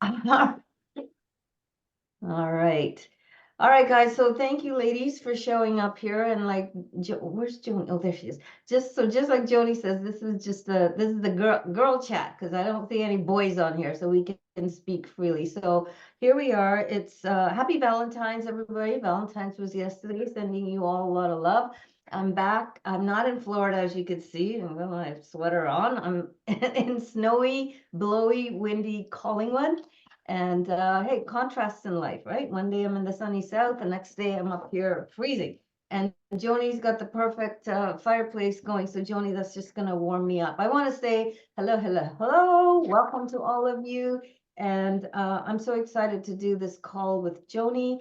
All right. All right, guys. So thank you, ladies, for showing up here. And like, where's Joni? Oh, there she is. Just like Joni says, this is the girl chat because I don't see any boys on here, so we can speak freely. So here we are. It's happy Valentine's, everybody. Valentine's was yesterday. Sending you all a lot of love. I'm back. I'm not in Florida, as you can see. I'm got my sweater on. I'm in snowy, blowy, windy Collingwood. And hey, contrasts in life, right? One day I'm in the sunny south, the next day I'm up here freezing. And Joni's got the perfect fireplace going. So Joni, that's just gonna warm me up. I want to say hello, hello, hello. Welcome to all of you. And I'm so excited to do this call with Joni.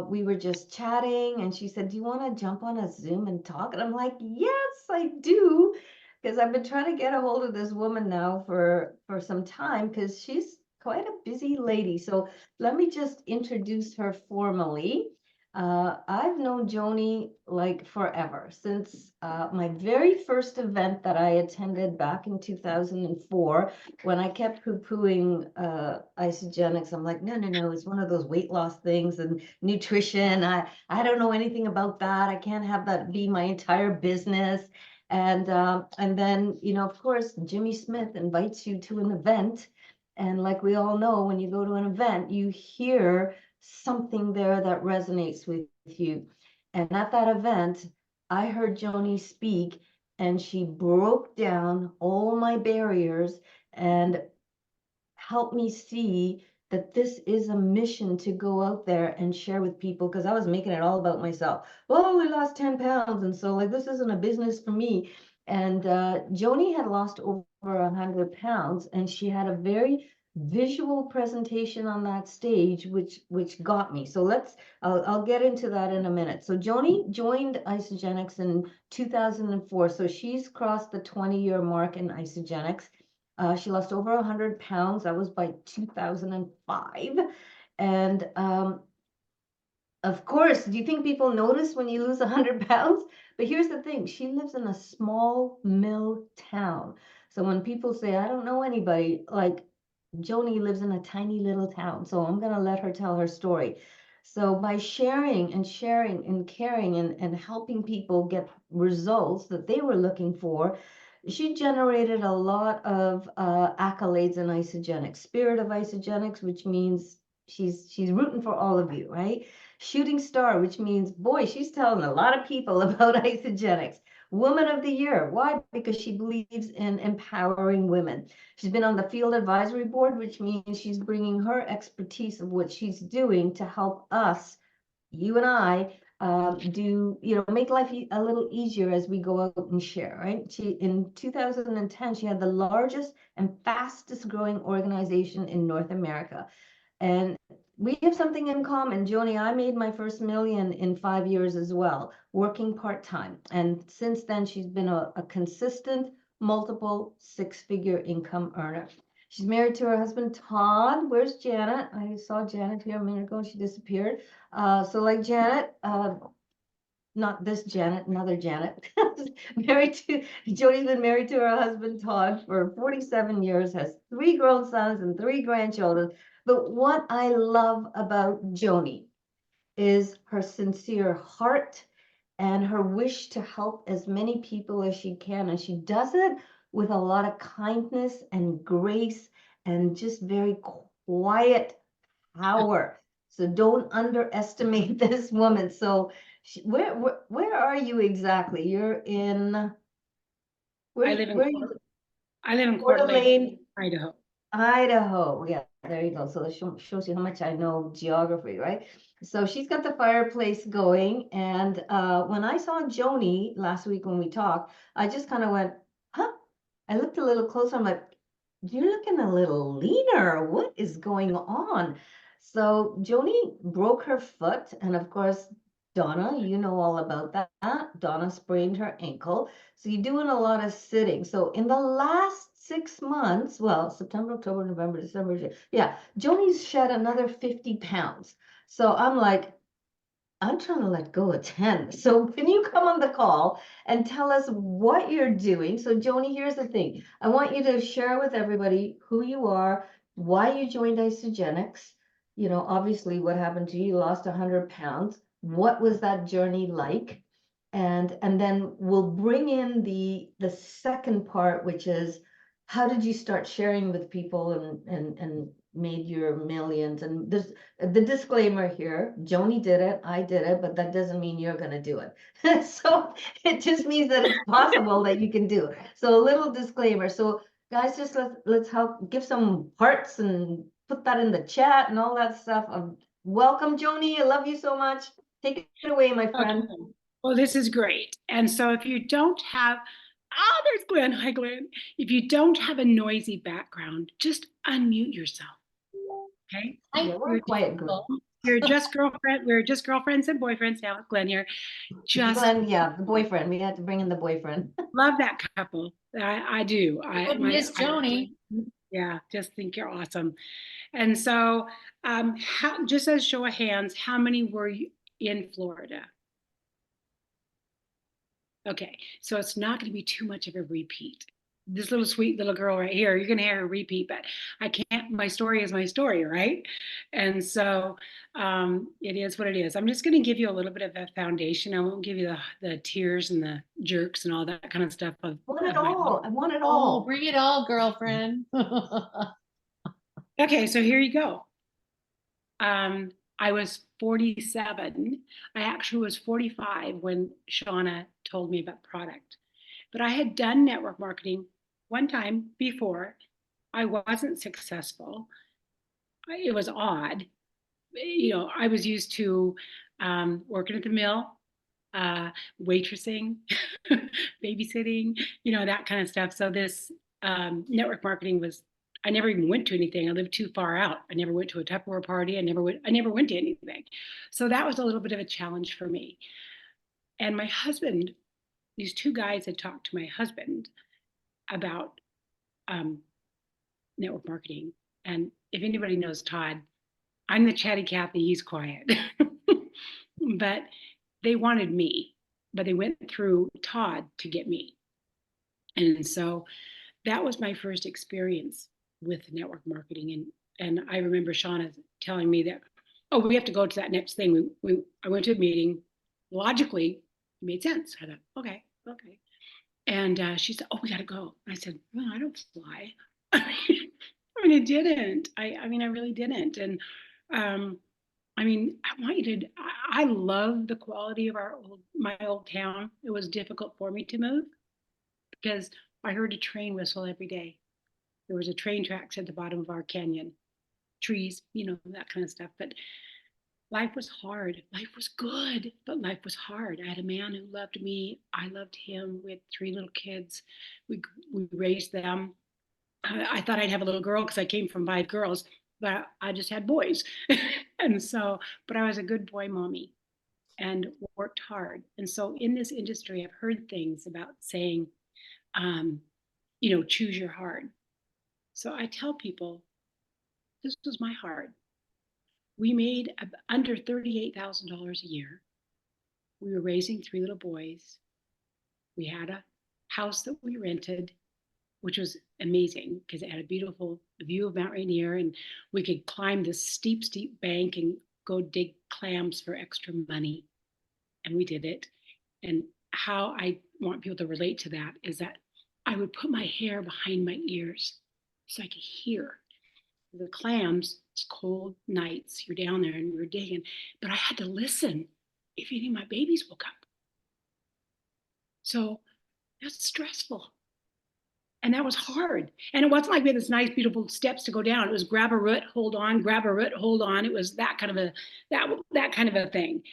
We were just chatting and she said, do you want to jump on a Zoom and talk? And I'm like, yes, I do. Because I've been trying to get a hold of this woman now for some time because she's quite a busy lady. So let me just introduce her formally. I've known Joni like forever, since my very first event that I attended back in 2004, when I kept poo-pooing Isagenix. I'm like, no, no, no, it's one of those weight loss things and nutrition. I don't know anything about that. I can't have that be my entire business. And then, you know, of course, Jimmy Smith invites you to an event. And like we all know, when you go to an event, you hear something there that resonates with you. And at that event, I heard Joni speak, and she broke down all my barriers and helped me see that this is a mission to go out there and share with people, because I was making it all about myself. Oh, we lost 10 pounds. And so like, this isn't a business for me. And Joni had lost over 100 pounds, and she had a very visual presentation on that stage, which got me. So I'll get into that in a minute. So Joni joined Isagenix in 2004. So she's crossed the 20-year mark in Isagenix. She lost over 100 pounds. That was by 2005. And of course, do you think people notice when you lose 100 pounds? But here's the thing, she lives in a small mill town. So when people say, I don't know anybody, like Joni lives in a tiny little town. So I'm going to let her tell her story. So by sharing and caring and helping people get results that they were looking for, she generated a lot of accolades in Isagenix, Spirit of Isagenix, which means she's rooting for all of you, right? Shooting Star, which means, boy, she's telling a lot of people about Isagenix. Woman of the Year. Why? Because she believes in empowering women. She's been on the Field Advisory Board, which means she's bringing her expertise of what she's doing to help us, you and I, make life a little easier as we go out and share, right? In 2010, she had the largest and fastest growing organization in North America. And we have something in common. Joni, I made my first million in 5 years as well, working part-time. And since then, she's been a consistent, multiple six-figure income earner. She's married to her husband, Todd. Where's Janet? I saw Janet here a minute ago. She disappeared. So like Janet, not this Janet, another Janet, married to, Joni's been married to her husband, Todd, for 47 years, has 3 grown sons and 3 grandchildren. But what I love about Joni is her sincere heart and her wish to help as many people as she can. And she does it with a lot of kindness and grace and just very quiet power. So don't underestimate this woman. So where are you exactly? You're in, I live in where are you? Coeur Coeur d'Alene, d'Alene, Idaho. Idaho. Yeah, there you go. So that shows you how much I know geography, right? So she's got the fireplace going. And when I saw Joni last week when we talked, I just kind of went, huh? I looked a little closer. I'm like, you're looking a little leaner. What is going on? So Joni broke her foot. And of course, Donna, you know all about that. Donna sprained her ankle. So you're doing a lot of sitting. So in the last 6 months, well, September, October, November, December, yeah, Joni's shed another 50 pounds. So I'm like, I'm trying to let go of 10. So can you come on the call and tell us what you're doing? So Joni, here's the thing. I want you to share with everybody who you are, why you joined Isagenix, you know, obviously what happened to you, you lost 100 pounds. What was that journey like? And then we'll bring in the second part, which is how did you start sharing with people and made your millions? And there's the disclaimer here, Joni did it, I did it, but that doesn't mean you're gonna do it. So it just means that it's possible that you can do it. So a little disclaimer. So guys, just let's help give some hearts and put that in the chat and all that stuff. Welcome, Joni. I love you so much. Take it away, my friend. Okay. Well, this is great. And so if you don't have, oh, there's Glenn. Hi, Glenn. If you don't have a noisy background, just unmute yourself. Okay. Yeah, we're a quiet group. You're just girlfriend. We're just girlfriends and boyfriends now with Glenn here. Just Glenn, yeah, the boyfriend. We had to bring in the boyfriend. love that couple. I do. Miss Joni. Yeah, just think you're awesome. And so, just as a show of hands, how many were you in Florida? Okay, so it's not going to be too much of a repeat. This little sweet little girl right here, you're going to hear her repeat, but I can't. My story is my story, right? And so it is what it is. I'm just going to give you a little bit of a foundation. I won't give you the tears and the jerks and all that kind of stuff. I want it all. I want it all. Oh, bring it all, girlfriend. Okay, so here you go. I was 47. I actually was 45 when Shauna told me about product. But I had done network marketing one time before. I wasn't successful. It was odd. You know, I was used to working at the mill, waitressing, babysitting, you know, that kind of stuff. So this network marketing was, I never even went to anything. I lived too far out. I never went to a Tupperware party. I never went to anything. So that was a little bit of a challenge for me. And my husband, these two guys had talked to my husband about network marketing. And if anybody knows Todd, I'm the chatty Cathy, he's quiet. But they wanted me, but they went through Todd to get me. And so that was my first experience with network marketing. And I remember Shauna telling me that, oh, we have to go to that next thing. I went to a meeting. Logically, it made sense. I thought, okay. And she said, oh, we got to go. I said, well, I don't fly. I mean, it didn't. I mean, I really didn't. And I mean, I want you to, I love the quality of my old town. It was difficult for me to move because I heard a train whistle every day. There was a train tracks at the bottom of our canyon, trees, you know, that kind of stuff. But life was hard. Life was good, but life was hard. I had a man who loved me. I loved him. We had 3 little kids. We raised them. I thought I'd have a little girl because I came from 5 girls, but I just had boys. And so, but I was a good boy mommy and worked hard. And so in this industry, I've heard things about saying, you know, choose your hard. So I tell people, this was my hard. We made under $38,000 a year. We were raising 3 little boys. We had a house that we rented, which was amazing because it had a beautiful view of Mount Rainier, and we could climb this steep bank and go dig clams for extra money. And we did it. And how I want people to relate to that is that I would put my hair behind my ears so I could hear the clams. It's cold nights, you're down there and you're digging, but I had to listen if any of my babies woke up. So that's stressful. And that was hard. And it wasn't like we had this nice, beautiful steps to go down. It was grab a root, hold on, grab a root, hold on. It was that kind of a thing.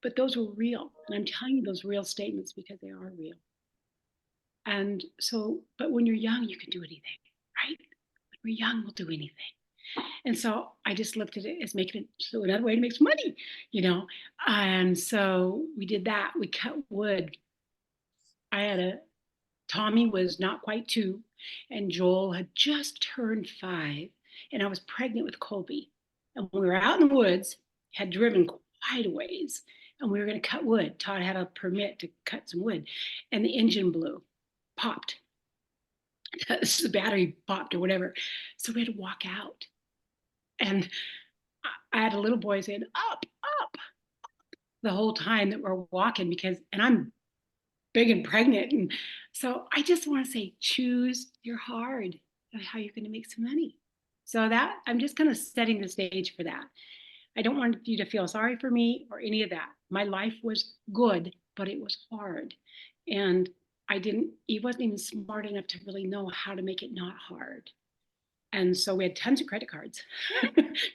But those were real. And I'm telling you those real statements because they are real. And so, but when you're young, you can do anything, right? When we're young, we'll do anything. And so I just looked at it as making it so another way to make some money, you know? And so we did that. We cut wood. Tommy was not quite 2, and Joel had just turned 5, and I was pregnant with Colby. And we were out in the woods, had driven quite a ways, and we were going to cut wood. Todd had a permit to cut some wood, and the engine popped. the battery popped or whatever. So we had to walk out. And I had a little boy saying, up, up, the whole time that we're walking and I'm big and pregnant. And so I just want to say, choose your hard, how you're going to make some money. So that I'm just kind of setting the stage for that. I don't want you to feel sorry for me or any of that. My life was good, but it was hard. And he wasn't even smart enough to really know how to make it not hard. And so we had tons of credit cards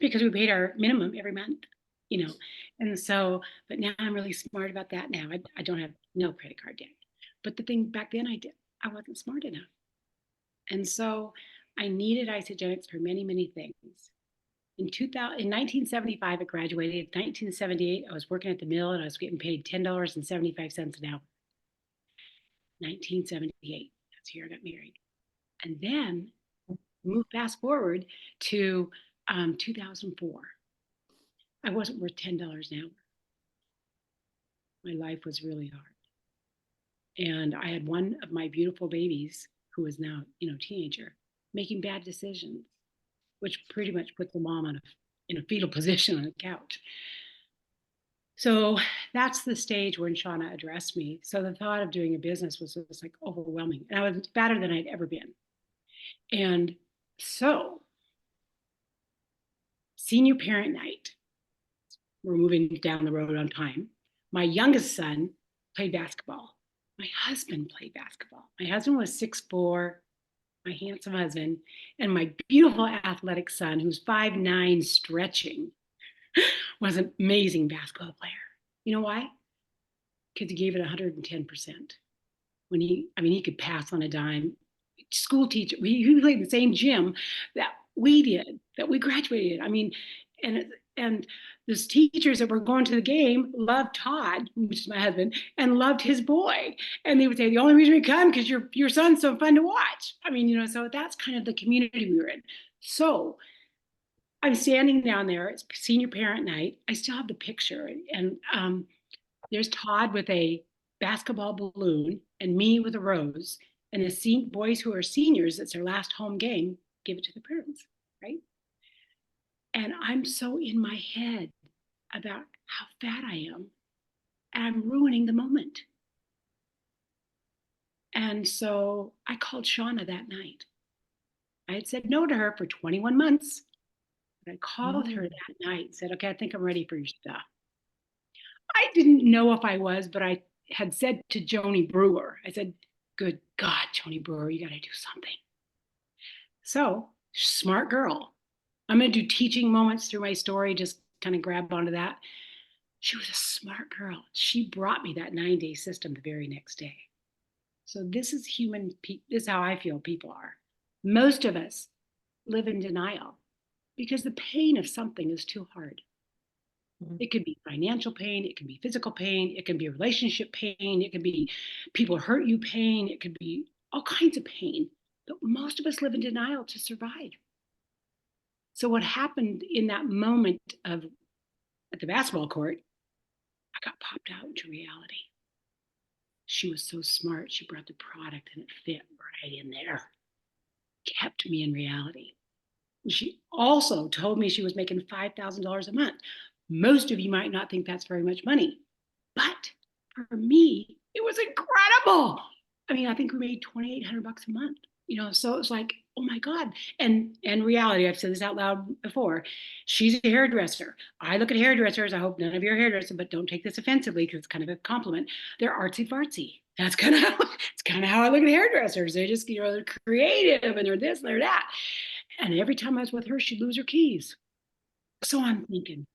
because we paid our minimum every month, you know. And so, but now I'm really smart about that now. I don't have no credit card debt. But the thing back then I wasn't smart enough. And so I needed Isagenix for many, many things. In 1975, I graduated. In 1978, I was working at the mill and I was getting paid $10.75 an hour. 1978, that's the year I got married. And then fast forward to 2004. I wasn't worth $10 an hour. My life was really hard. And I had one of my beautiful babies who is now, teenager, making bad decisions, which pretty much puts the mom in a fetal position on the couch. So that's the stage when Shauna addressed me. So the thought of doing a business was like overwhelming. And I was fatter than I'd ever been. And so senior parent night, we're moving down the road on time. My youngest son played basketball. My husband played basketball. My husband was 6'4", my handsome husband, and my beautiful athletic son, who's 5'9", stretching, was an amazing basketball player. You know why? Because he gave it 110%. He could pass on a dime. School teacher, we played in the same gym that we did, that we graduated. And those teachers that were going to the game loved Todd, which is my husband, and loved his boy. And they would say, the only reason we come because your son's so fun to watch. So that's kind of the community we were in. So I'm standing down there. It's senior parent night. I still have the picture. And there's Todd with a basketball balloon and me with a rose. And the boys who are seniors, it's their last home game, give it to the parents, right? And I'm so in my head about how fat I am, and I'm ruining the moment. And so I called Shauna that night. I had said no to her for 21 months, but I called her that night and said, okay, I think I'm ready for your stuff. I didn't know if I was, but I had said to Joni Brewer, I said, good God, Joni Brewer, you got to do something. So, smart girl. I'm going to do teaching moments through my story, just kind of grab onto that. She was a smart girl. She brought me that 9-day system the very next day. So this is this is how I feel people are. Most of us live in denial because the pain of something is too hard. It could be financial pain, it can be physical pain, it can be relationship pain, it can be people hurt you pain, it could be all kinds of pain. But most of us live in denial to survive. So what happened in that moment at the basketball court, I got popped out into reality. She was so smart. She brought the product and it fit right in there. Kept me in reality. She also told me she was making $5,000 a month. Most of you might not think that's very much money, but for me, it was incredible. I think we made $2,800 a month, so it was like, oh my God. And reality, I've said this out loud before. She's a hairdresser. I look at hairdressers. I hope none of you are hairdressers, but don't take this offensively because it's kind of a compliment. They're artsy fartsy. That's kind of how I look at hairdressers. They're just, they're creative and they're this, and they're that. And every time I was with her, she'd lose her keys. So I'm thinking,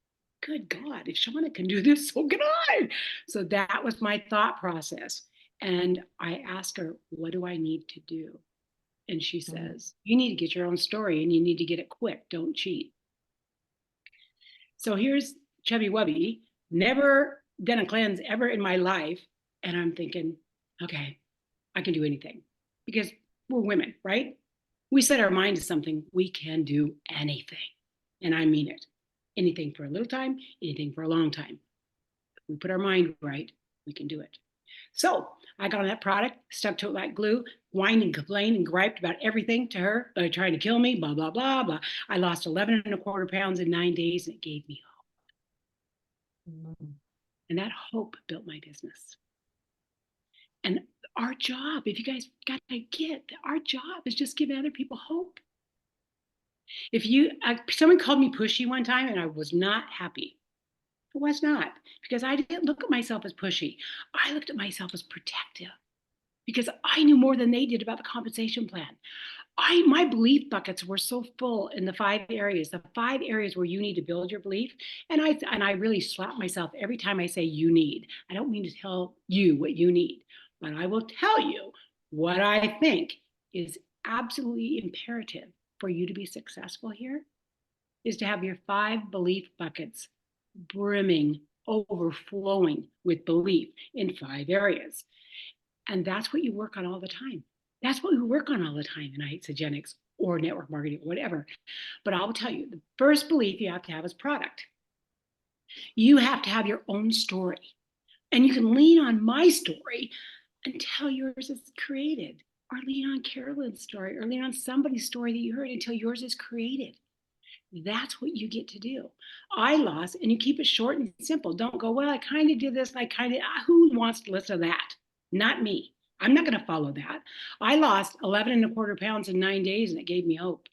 good God, if Shauna can do this, so can I. So that was my thought process. And I asked her, what do I need to do? And she says, you need to get your own story and you need to get it quick. Don't cheat. So here's Chubby Wubby, never done a cleanse ever in my life. And I'm thinking, okay, I can do anything because we're women, right? We set our mind to something, we can do anything. And I mean it. Anything for a little time, anything for a long time. If we put our mind right, we can do it. So I got on that product, stuck to it like glue, whined and complained and griped about everything to her, trying to kill me, blah, blah, blah, blah. I lost 11 and a quarter pounds in 9 days, and it gave me hope. And that hope built my business. And our job, if you guys got to get that our job is just giving other people hope. If someone called me pushy one time and I was not happy. I was not, because I didn't look at myself as pushy. I looked at myself as protective because I knew more than they did about the compensation plan. My belief buckets were so full in the 5 areas where you need to build your belief. And I really slap myself every time I say you need. I don't mean to tell you what you need, but I will tell you what I think is absolutely imperative for you to be successful here is to have your 5 belief buckets brimming, overflowing with belief in 5 areas. And that's what you work on all the time. That's what we work on all the time in Isagenix or network marketing or whatever. But I'll tell you, the first belief you have to have is product. You have to have your own story. And you can lean on my story until yours is created, or lean on Carolyne's story, or lean on somebody's story that you heard until yours is created. That's what you get to do. I lost, and you keep it short and simple. Don't go, well, I kind of did this. Who wants to listen to that? Not me. I'm not going to follow that. I lost 11 and a quarter pounds in 9 days, and it gave me hope.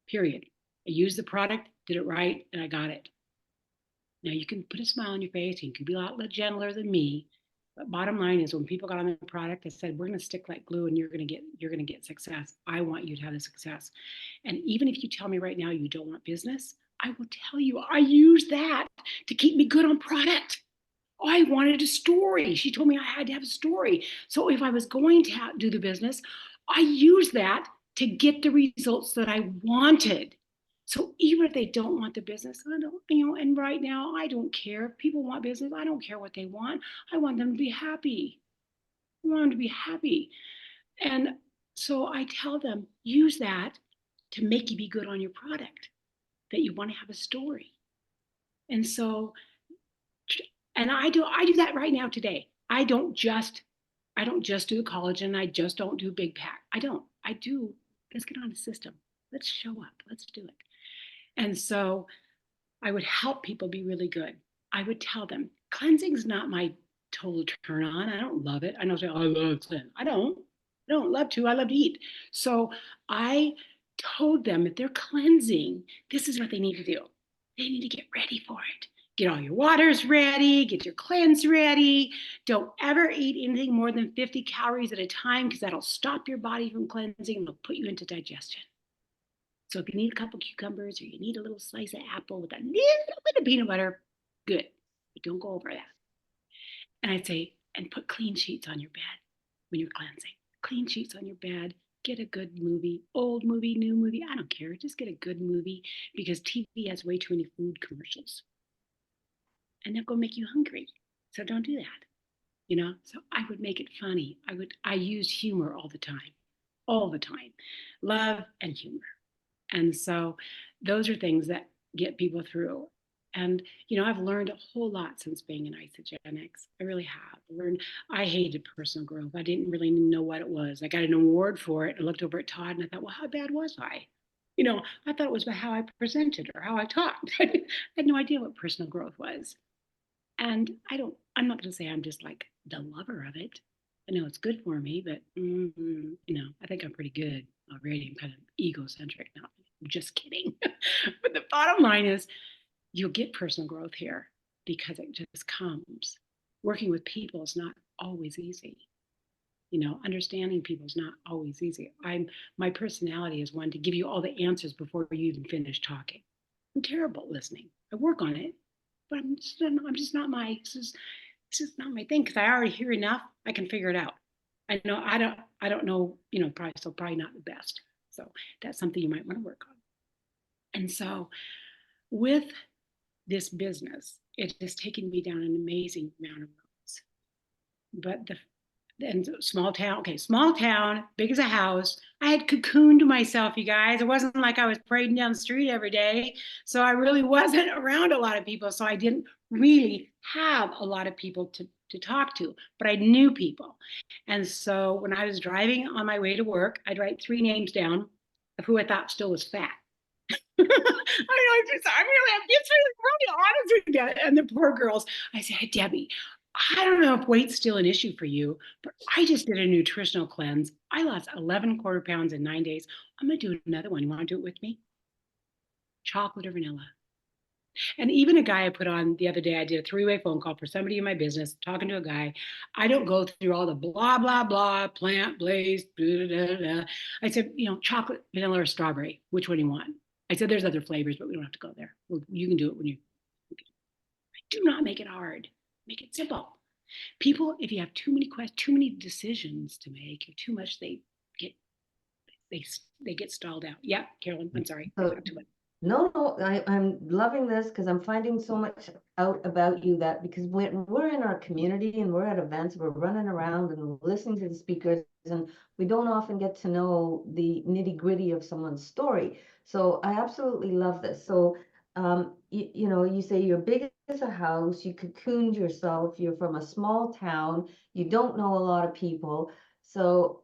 Period. I used the product, did it right, and I got it. Now you can put a smile on your face. You can be a lot gentler than me. But bottom line is, when people got on the product, they said, we're going to stick like glue and you're going to get success. I want you to have the success. And even if you tell me right now you don't want business, I will tell you I use that to keep me good on product. I wanted a story. She told me I had to have a story. So if I was going to do the business, I used that to get the results that I wanted. So even if they don't want the business, I don't, and right now I don't care. If people want business, I don't care what they want. I want them to be happy. I want them to be happy. And so I tell them, use that to make you be good on your product, that you want to have a story. And so, and I do that right now today. I don't just do the collagen. I just don't do big pack. I do, let's get on a system. Let's show up. Let's do it. And so I would help people be really good. I would tell them, cleansing is not my total turn on. I don't love it. I don't say, I love cleanse. I don't love to. I love to eat. So I told them if they're cleansing, this is what they need to do. They need to get ready for it. Get all your waters ready, get your cleanse ready. Don't ever eat anything more than 50 calories at a time because that'll stop your body from cleansing and it'll put you into digestion. So if you need a couple cucumbers or you need a little slice of apple with a little bit of peanut butter, good. But don't go over that. And I'd say, and put clean sheets on your bed when you're cleansing. Clean sheets on your bed. Get a good movie, old movie, new movie. I don't care. Just get a good movie because TV has way too many food commercials. And they'll go make you hungry. So don't do that. So I would make it funny. I use humor all the time. Love and humor. And so those are things that get people through. And, I've learned a whole lot since being in Isagenix. I really have. I hated personal growth. I didn't really know what it was. I got an award for it. I looked over at Todd and I thought, well, how bad was I? I thought it was about how I presented or how I talked. I had no idea what personal growth was. And I'm not going to say I'm just like the lover of it. I know it's good for me, but, I think I'm pretty good already. I'm kind of egocentric now. I'm just kidding. But the bottom line is you'll get personal growth here because it just comes. Working with people is not always easy. Understanding people is not always easy. My personality is one to give you all the answers before you even finish talking. I'm terrible at listening. I work on it, but this is not my thing because I already hear enough. I can figure it out. I don't know, probably not the best. So that's something you might want to work on. And so with this business, it has taken me down an amazing amount of roads. But small town, big as a house. I had cocooned myself, you guys. It wasn't like I was parading down the street every day. So I really wasn't around a lot of people. So I didn't really have a lot of people to talk to, but I knew people. And so when I was driving on my way to work, I'd write 3 names down of who I thought still was fat. I'm really, it's really honest with you. And the poor girls, I said, hey, Debbie, I don't know if weight's still an issue for you, but I just did a nutritional cleanse. I lost 11 quarter pounds in 9 days. I'm going to do another one. You want to do it with me? Chocolate or vanilla? And even a guy I put on the other day, I did a 3-way phone call for somebody in my business, talking to a guy. I don't go through all the blah, blah, blah, plant-based, blah, blah, blah. I said, chocolate, vanilla, or strawberry. Which one do you want? I said, there's other flavors, but we don't have to go there. Well, you can do it when you. Do not make it hard. Make it simple. People, if you have too many decisions to make, or too much, they get stalled out. Yeah, Carolyne, I'm sorry. So, no, I'm loving this because I'm finding so much out about you that because when we're in our community and we're at events, we're running around and listening to the speakers, and we don't often get to know the nitty gritty of someone's story. So I absolutely love this. So, you say you're big as a house, you cocooned yourself, you're from a small town, you don't know a lot of people. So,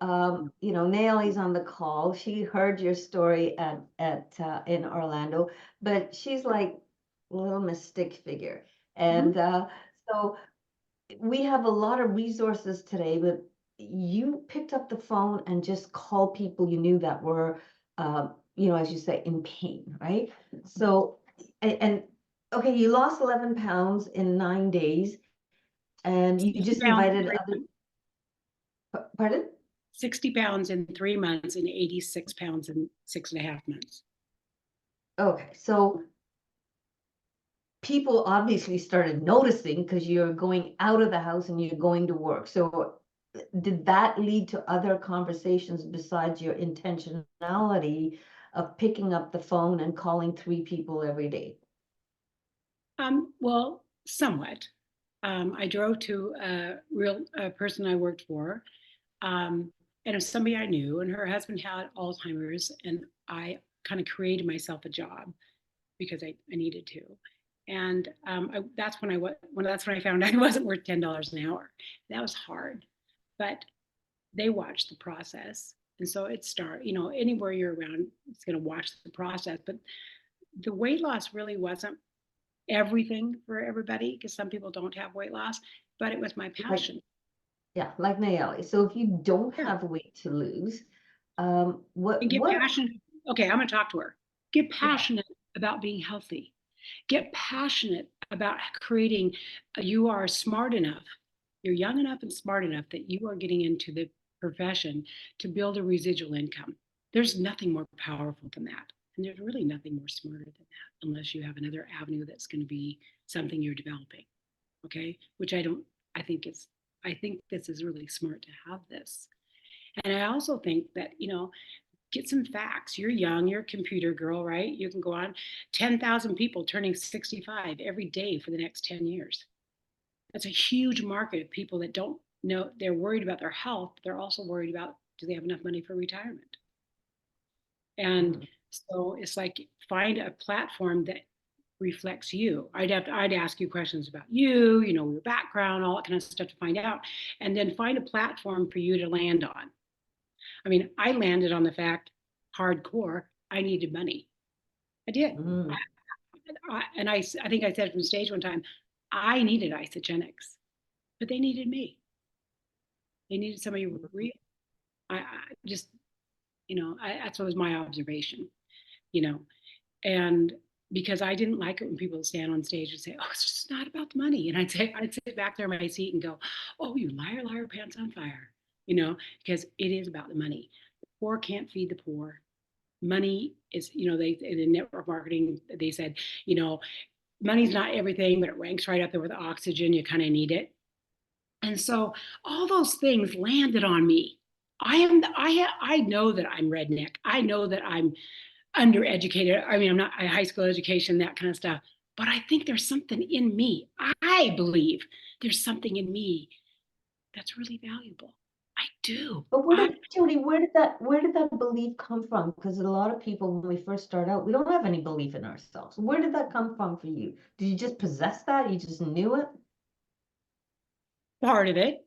Naomi's on the call. She heard your story in Orlando, but she's like a little mystic figure. And so we have a lot of resources today, but you picked up the phone and just called people you knew that were, as you say, in pain, right? So, and okay, you lost 11 pounds in 9 days, and you just invited other. Pardon? 60 pounds in 3 months and 86 pounds in 6.5 months. Okay, so people obviously started noticing because you're going out of the house and you're going to work. So did that lead to other conversations besides your intentionality of picking up the phone and calling 3 people every day? Well, somewhat. I drove to a person I worked for, and it was somebody I knew, and her husband had Alzheimer's, and I kind of created myself a job because I needed to. And that's when I found out I wasn't worth $10 an hour. That was hard, but they watched the process, and so anywhere you're around, it's going to watch the process. But the weight loss really wasn't everything for everybody because some people don't have weight loss, but it was my passion. Like Nayeli. So if you don't have weight to lose, what passionate. Okay, I'm going to talk to her. Get passionate about being healthy. Get passionate about creating. You are smart enough. You're young enough and smart enough that you are getting into the profession to build a residual income. There's nothing more powerful than that. And there's really nothing more smarter than that, unless you have another avenue that's going to be something you're developing. Okay. Which I think this is really smart to have this. And I also think that, get some facts. You're young, you're a computer girl, right? You can go on 10,000 people turning 65 every day for the next 10 years. That's a huge market of people that don't know, they're worried about their health. But they're also worried about, do they have enough money for retirement? And so it's like, find a platform that reflects you. I'd ask you questions about you, your background, all that kind of stuff to find out, and then find a platform for you to land on. I mean, I landed on the fact, hardcore, I needed money. I did. And I think I said from stage one time, I needed Isagenix, but they needed me. They needed somebody real. I just, that's what was my observation, and because I didn't like it when people stand on stage and say, oh, it's just not about the money. And I'd sit back there in my seat and go, oh, you liar, liar, pants on fire, because it is about the money. The poor can't feed the poor. Money is, in network marketing, they said, money's not everything, but it ranks right up there with oxygen. You kind of need it. And so all those things landed on me. I know that I'm redneck. I know that I'm undereducated. I mean, I'm not a high school education, that kind of stuff. But I think there's something in me. I believe there's something in me that's really valuable. I do. But Joni, where did that belief come from? Because a lot of people, when we first start out, we don't have any belief in ourselves. Where did that come from for you? Did you just possess that? You just knew it? part of it.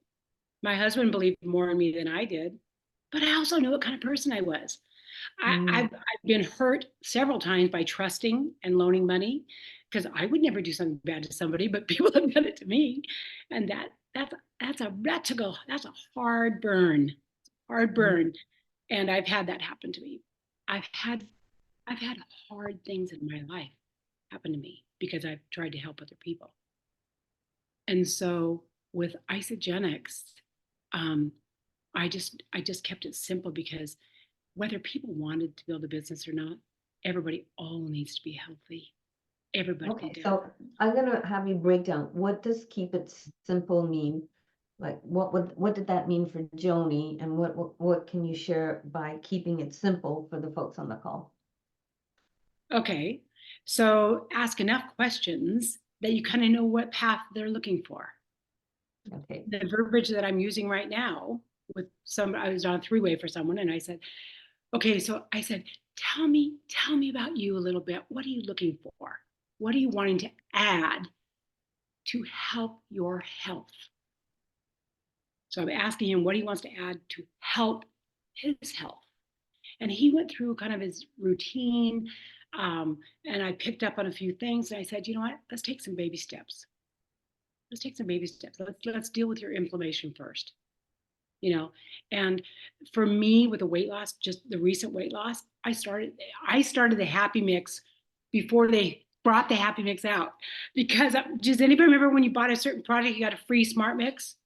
My husband believed more in me than I did, but I also knew what kind of person I was. I've been hurt several times by trusting and loaning money because I would never do something bad to somebody, but people have done it to me, and that's a hard burn, and I've had that happen to me. I've had I've had hard things in my life happen to me because I've tried to help other people, and so with Isagenix, um, I just kept it simple because whether people wanted to build a business or not, everybody all needs to be healthy. Everybody Okay, does. so I'm gonna have you break down, what does keep it simple mean? Like, what did that mean for Joni, and what can you share by keeping it simple for the folks on the call? Okay, so ask enough questions that you kind of know what path they're looking for. Okay. The verbiage that I'm using right now with I was on a three-way for someone, and I said, okay, so I said, tell me about you a little bit. What are you looking for? What are you wanting to add to help your health? So I'm asking him what he wants to add to help his health. And he went through kind of his routine. And I picked up on a few things. And I said, you know what? Let's take some baby steps. Let's take some baby steps. Let's deal with your inflammation first. You know, and for me with the weight loss, just the recent weight loss, I started the Happy Mix before they brought the Happy Mix out. Because does anybody remember when you bought a certain product, you got a free Smart Mix?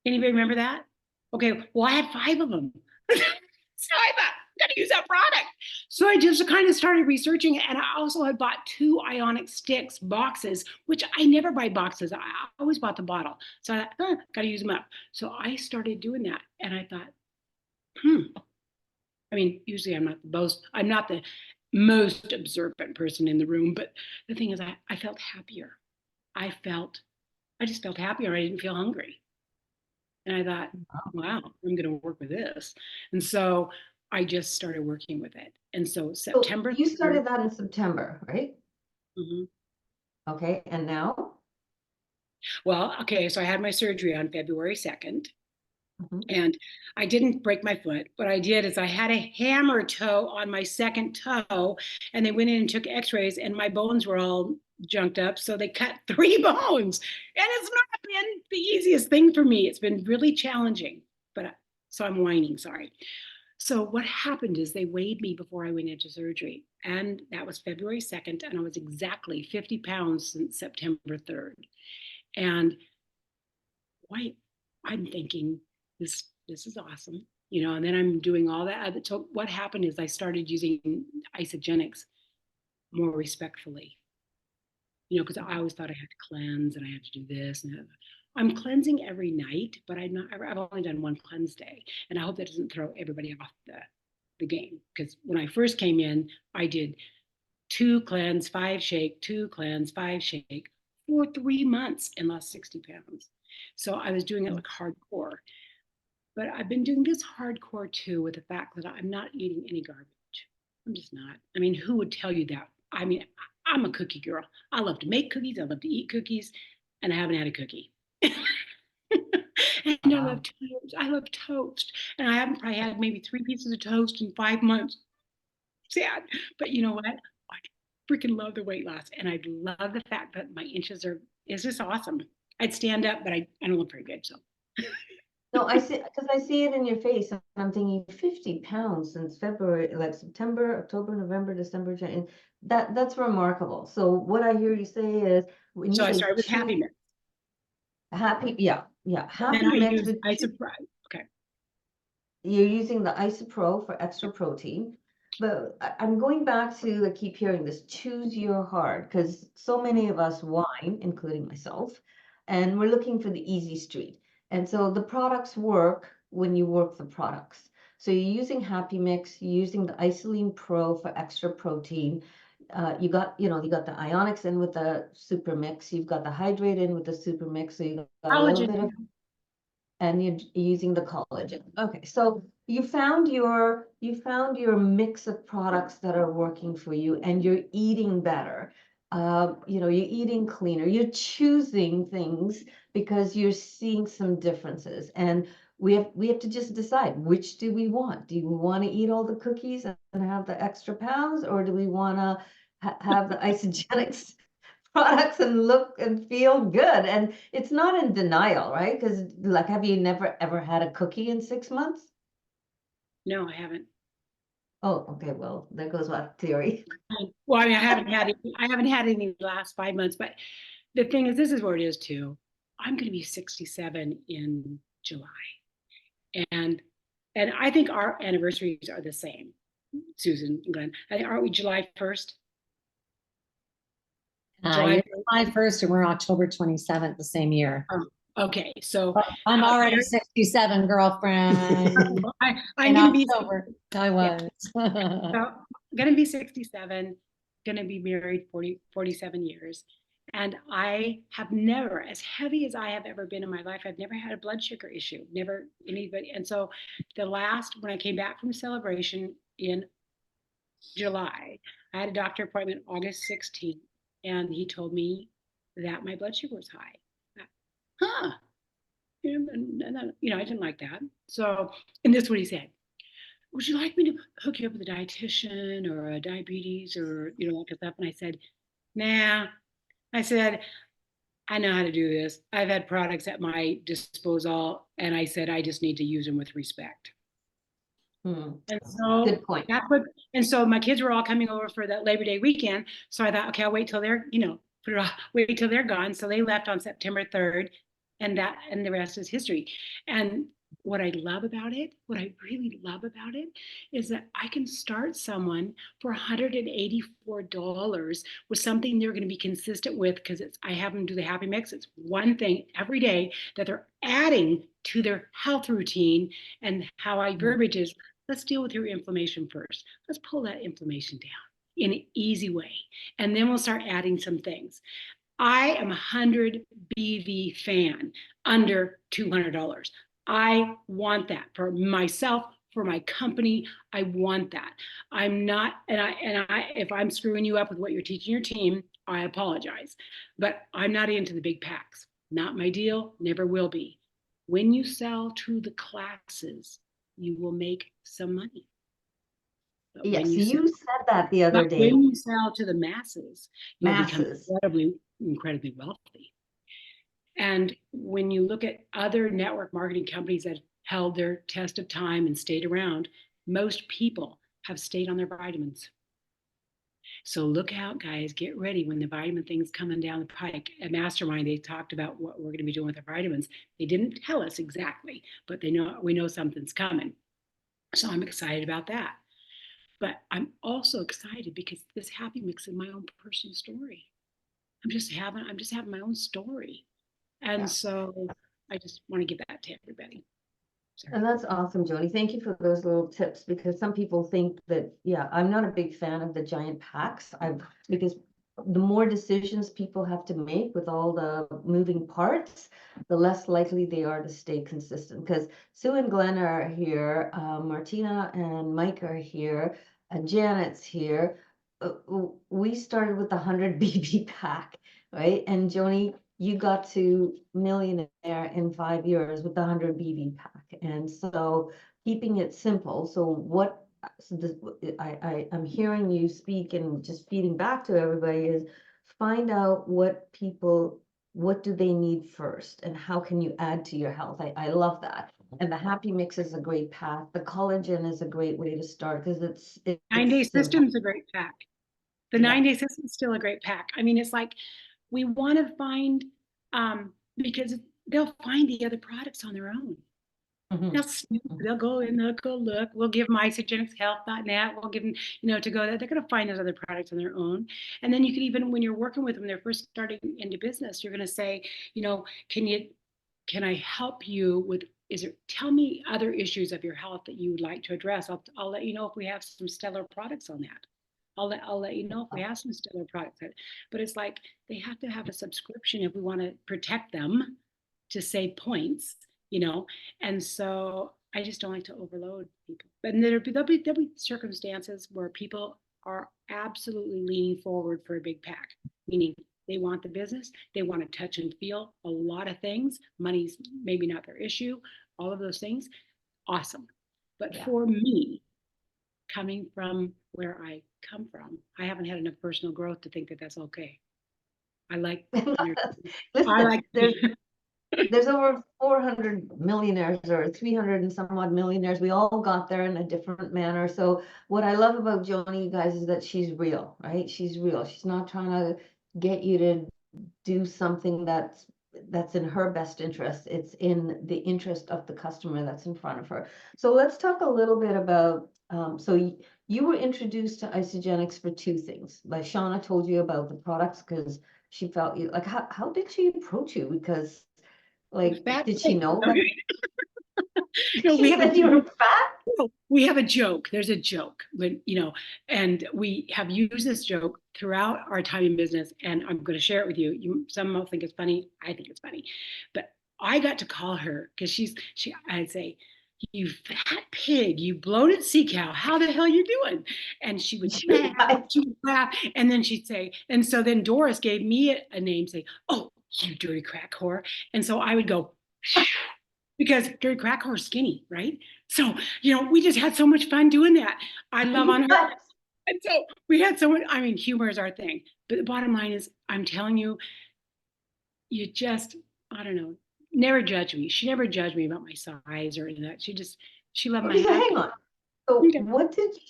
Anybody remember that? Okay, well, I had 5 of them. So I thought, I'm going to use that product. So I just kind of started researching it. And I also had bought 2 Ionic Sticks boxes, which I never buy boxes. I always bought the bottle. So I thought, got to use them up. So I started doing that. And I thought, I mean, usually I'm not the most observant person in the room. But the thing is, I felt happier. I just felt happier. I didn't feel hungry. And I thought, wow, I'm going to work with this. And so I just started working with it. And so So September. you started that in September, right? Mhm. Okay, and now? Well, okay, so I had my surgery on February 2nd. Mhm. And I didn't break my foot. What I did is I had a hammer toe on my second toe, and they went in and took x-rays, and my bones were all junked up. So they cut 3 bones. And it's not been the easiest thing for me. It's been really challenging. But so I'm whining, sorry. So what happened is they weighed me before I went into surgery. And that was February 2nd. And I was exactly 50 pounds since September 3rd. And why I'm thinking this is awesome, and then I'm doing all that. So what happened is I started using Isagenix more respectfully, because I always thought I had to cleanse and I had to do this and that. I'm cleansing every night, but I've only done 1 cleanse day, and I hope that doesn't throw everybody off the game, because when I first came in, I did 2 cleanse, 5 shake, 2 cleanse, 5 shake for 3 months and lost 60 pounds. So I was doing it like hardcore. But I've been doing this hardcore too with the fact that I'm not eating any garbage. I'm just not. I mean, who would tell you that? I mean, I'm a cookie girl. I love to make cookies. I love to eat cookies, and I haven't had a cookie. And I love toast. I love toast, and I haven't probably had maybe 3 pieces of toast in 5 months. Sad, but you know what? I freaking love the weight loss, and I love the fact that my inches is just awesome. I'd stand up, but I don't look very good, so. No, I see, because I see it in your face, and I'm thinking 50 pounds since February, like September, October, November, December, January. That's remarkable. So what I hear you say is, when you So I say started with Happy Mix. yeah, Then Happy I Mix use with Isopro. Okay. you're using the Isopro for extra protein. But I'm going back to, I keep hearing this, choose your heart, because so many of us whine, including myself, and we're looking for the easy street. And so the products work when you work the products. So you're using Happy Mix, you're using the Isoline Pro for extra protein. You got the Ionics in with the Super Mix. You've got the Hydrate in with the Super Mix. So you got a little Collagen. bit of, and you're using the collagen. Okay, so you found your mix of products that are working for you, and you're eating better. You're eating cleaner. You're choosing things because you're seeing some differences. And we have to just decide, which do we want? Do we want to eat all the cookies and have the extra pounds, or do we want to have the Isagenix products and look and feel good? And it's not in denial, right? Because like, have you never ever had a cookie in 6 months? No, I haven't. Oh, okay. Well, there goes my theory. Well, I mean, I haven't had any the last 5 months, but the thing is, this is where it is too. I'm going to be 67 in July, and I think our anniversaries are the same, Susan and Glenn. I think, aren't we July 1st? You're July 1st and we're October 27th, the same year. Okay, so I'm already 67, girlfriend. I'm In going to be October, I was. so I'm going to be 67, going to be married 47 years. And I have never, as heavy as I have ever been in my life, I've never had a blood sugar issue, never anybody. And so when I came back from celebration in July, I had a doctor appointment August 16th, and he told me that my blood sugar was high. Huh. I didn't like that. So, and this is what he said: would you like me to hook you up with a dietitian or a diabetes or, that kind of stuff? And I said, nah. I said, I know how to do this. I've had products at my disposal. And I said, I just need to use them with respect. And so Good point. And so my kids were all coming over for that Labor Day weekend. So I thought, okay, I'll wait till they're, wait till they're gone. So they left on September 3rd, and the rest is history. And what I love about it, what I really love about it, is that I can start someone for $184 with something they're going to be consistent with, because I have them do the Happy Mix. It's one thing every day that they're adding to their health routine. And how I verbiage is, let's deal with your inflammation first. Let's pull that inflammation down in an easy way. And then we'll start adding some things. I am a 100 BV fan under $200. I want that for myself, for my company. I want that. I'm not, if I'm screwing you up with what you're teaching your team, I apologize. But I'm not into the big packs. Not my deal, never will be. When you sell to the classes, you will make some money. Yes, you said that the other day. When you sell to the masses, you'll become incredibly wealthy. And when you look at other network marketing companies that held their test of time and stayed around, most people have stayed on their vitamins. So look out, guys, get ready when the vitamin thing's coming down the pike. At Mastermind, they talked about what we're going to be doing with our vitamins. They didn't tell us exactly, but we know something's coming. So I'm excited about that. But I'm also excited because this Happy Mix is my own personal story. I'm just having my own story. And so I just want to give that to everybody. Sorry. And that's awesome, Joni. Thank you for those little tips, because some people think that, I'm not a big fan of the giant packs. Because the more decisions people have to make with all the moving parts, the less likely they are to stay consistent. Because Sue and Glenn are here, Martina and Mike are here, and Janet's here. We started with the 100 BB pack, right? And Joni, you got to Millionaire in 5 years with the 100 BB pack. And so keeping it simple. I'm hearing you speak, and just feeding back to everybody is, find out what do they need first, and how can you add to your health? I love that. And the Happy Mix is a great pack. The collagen is a great way to start, because it's 9-day system's a great pack. The 9-day system is still a great pack. I mean, it's like, we want to find, because they'll find the other products on their own. They'll go in, they'll go look. We'll give them isagenixhealth.net. We'll give them, to go there. They're going to find those other products on their own. And then you can even, when you're working with them, they're first starting into business, you're going to say, can I help you with, tell me other issues of your health that you would like to address. I'll let you know if we have some stellar products on that. I'll let you know if we have some stellar products. But it's like, they have to have a subscription if we want to protect them to save points, and so I just don't like to overload people. But there'll be circumstances where people are absolutely leaning forward for a big pack, meaning They want the business. They want to touch and feel a lot of things. Money's maybe not their issue. All of those things. Awesome. But Yeah. for me, coming from where I come from, I haven't had enough personal growth to think that that's okay. I like, I Listen, like, there's over 400 millionaires or 300 and some odd millionaires. We all got there in a different manner. So what I love about Joni, you guys, is that she's real, right? She's real. She's not trying to get you to do something that's in her best interest. It's in the interest of the customer that's in front of her. So let's talk a little bit about, you were introduced to Isagenix for two things. Like Shauna told you about the products because she felt you, like, how did she approach you? Because like, fat did she pig. know that No, she said you were fat? we have a joke. There's a joke when, and we have used this joke throughout our time in business. And I'm going to share it with you. Some will think it's funny. I think it's funny, but I got to call her because I'd say, "You fat pig, you bloated sea cow, how the hell you doing?" And she would laugh, and then she'd say, and so then Doris gave me a name, say, "Oh, you dirty crack whore." And so I would go, because dirty crack whore is skinny, right? So, we just had so much fun doing that. I love on her. And so we had so much, humor is our thing. But the bottom line is, I'm telling you, you just, I don't know, never judge me. She never judged me about my size or anything like that. She loved my Okay, so hang happiness. on. So Okay.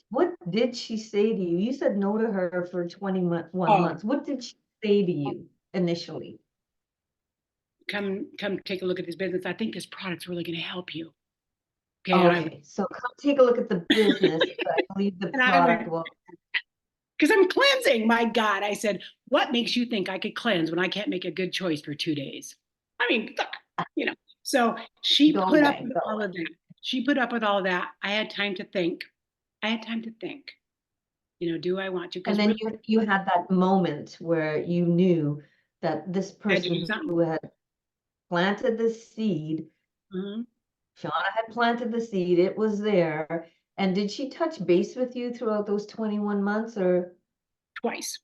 what did she say to you? You said no to her for 21 months. What did she say to you initially? Come take a look at this business. I think this product's really going to help you. Okay, so come take a look at the business, but I believe the product will. Because I'm cleansing, my God. I said, what makes you think I could cleanse when I can't make a good choice for 2 days? So she put up with all of that. She put up with all that. I had time to think. Do I want to? And then you had that moment where you knew that this person who had planted the seed, Shauna had planted the seed, it was there. And did she touch base with you throughout those 21 months or? Twice.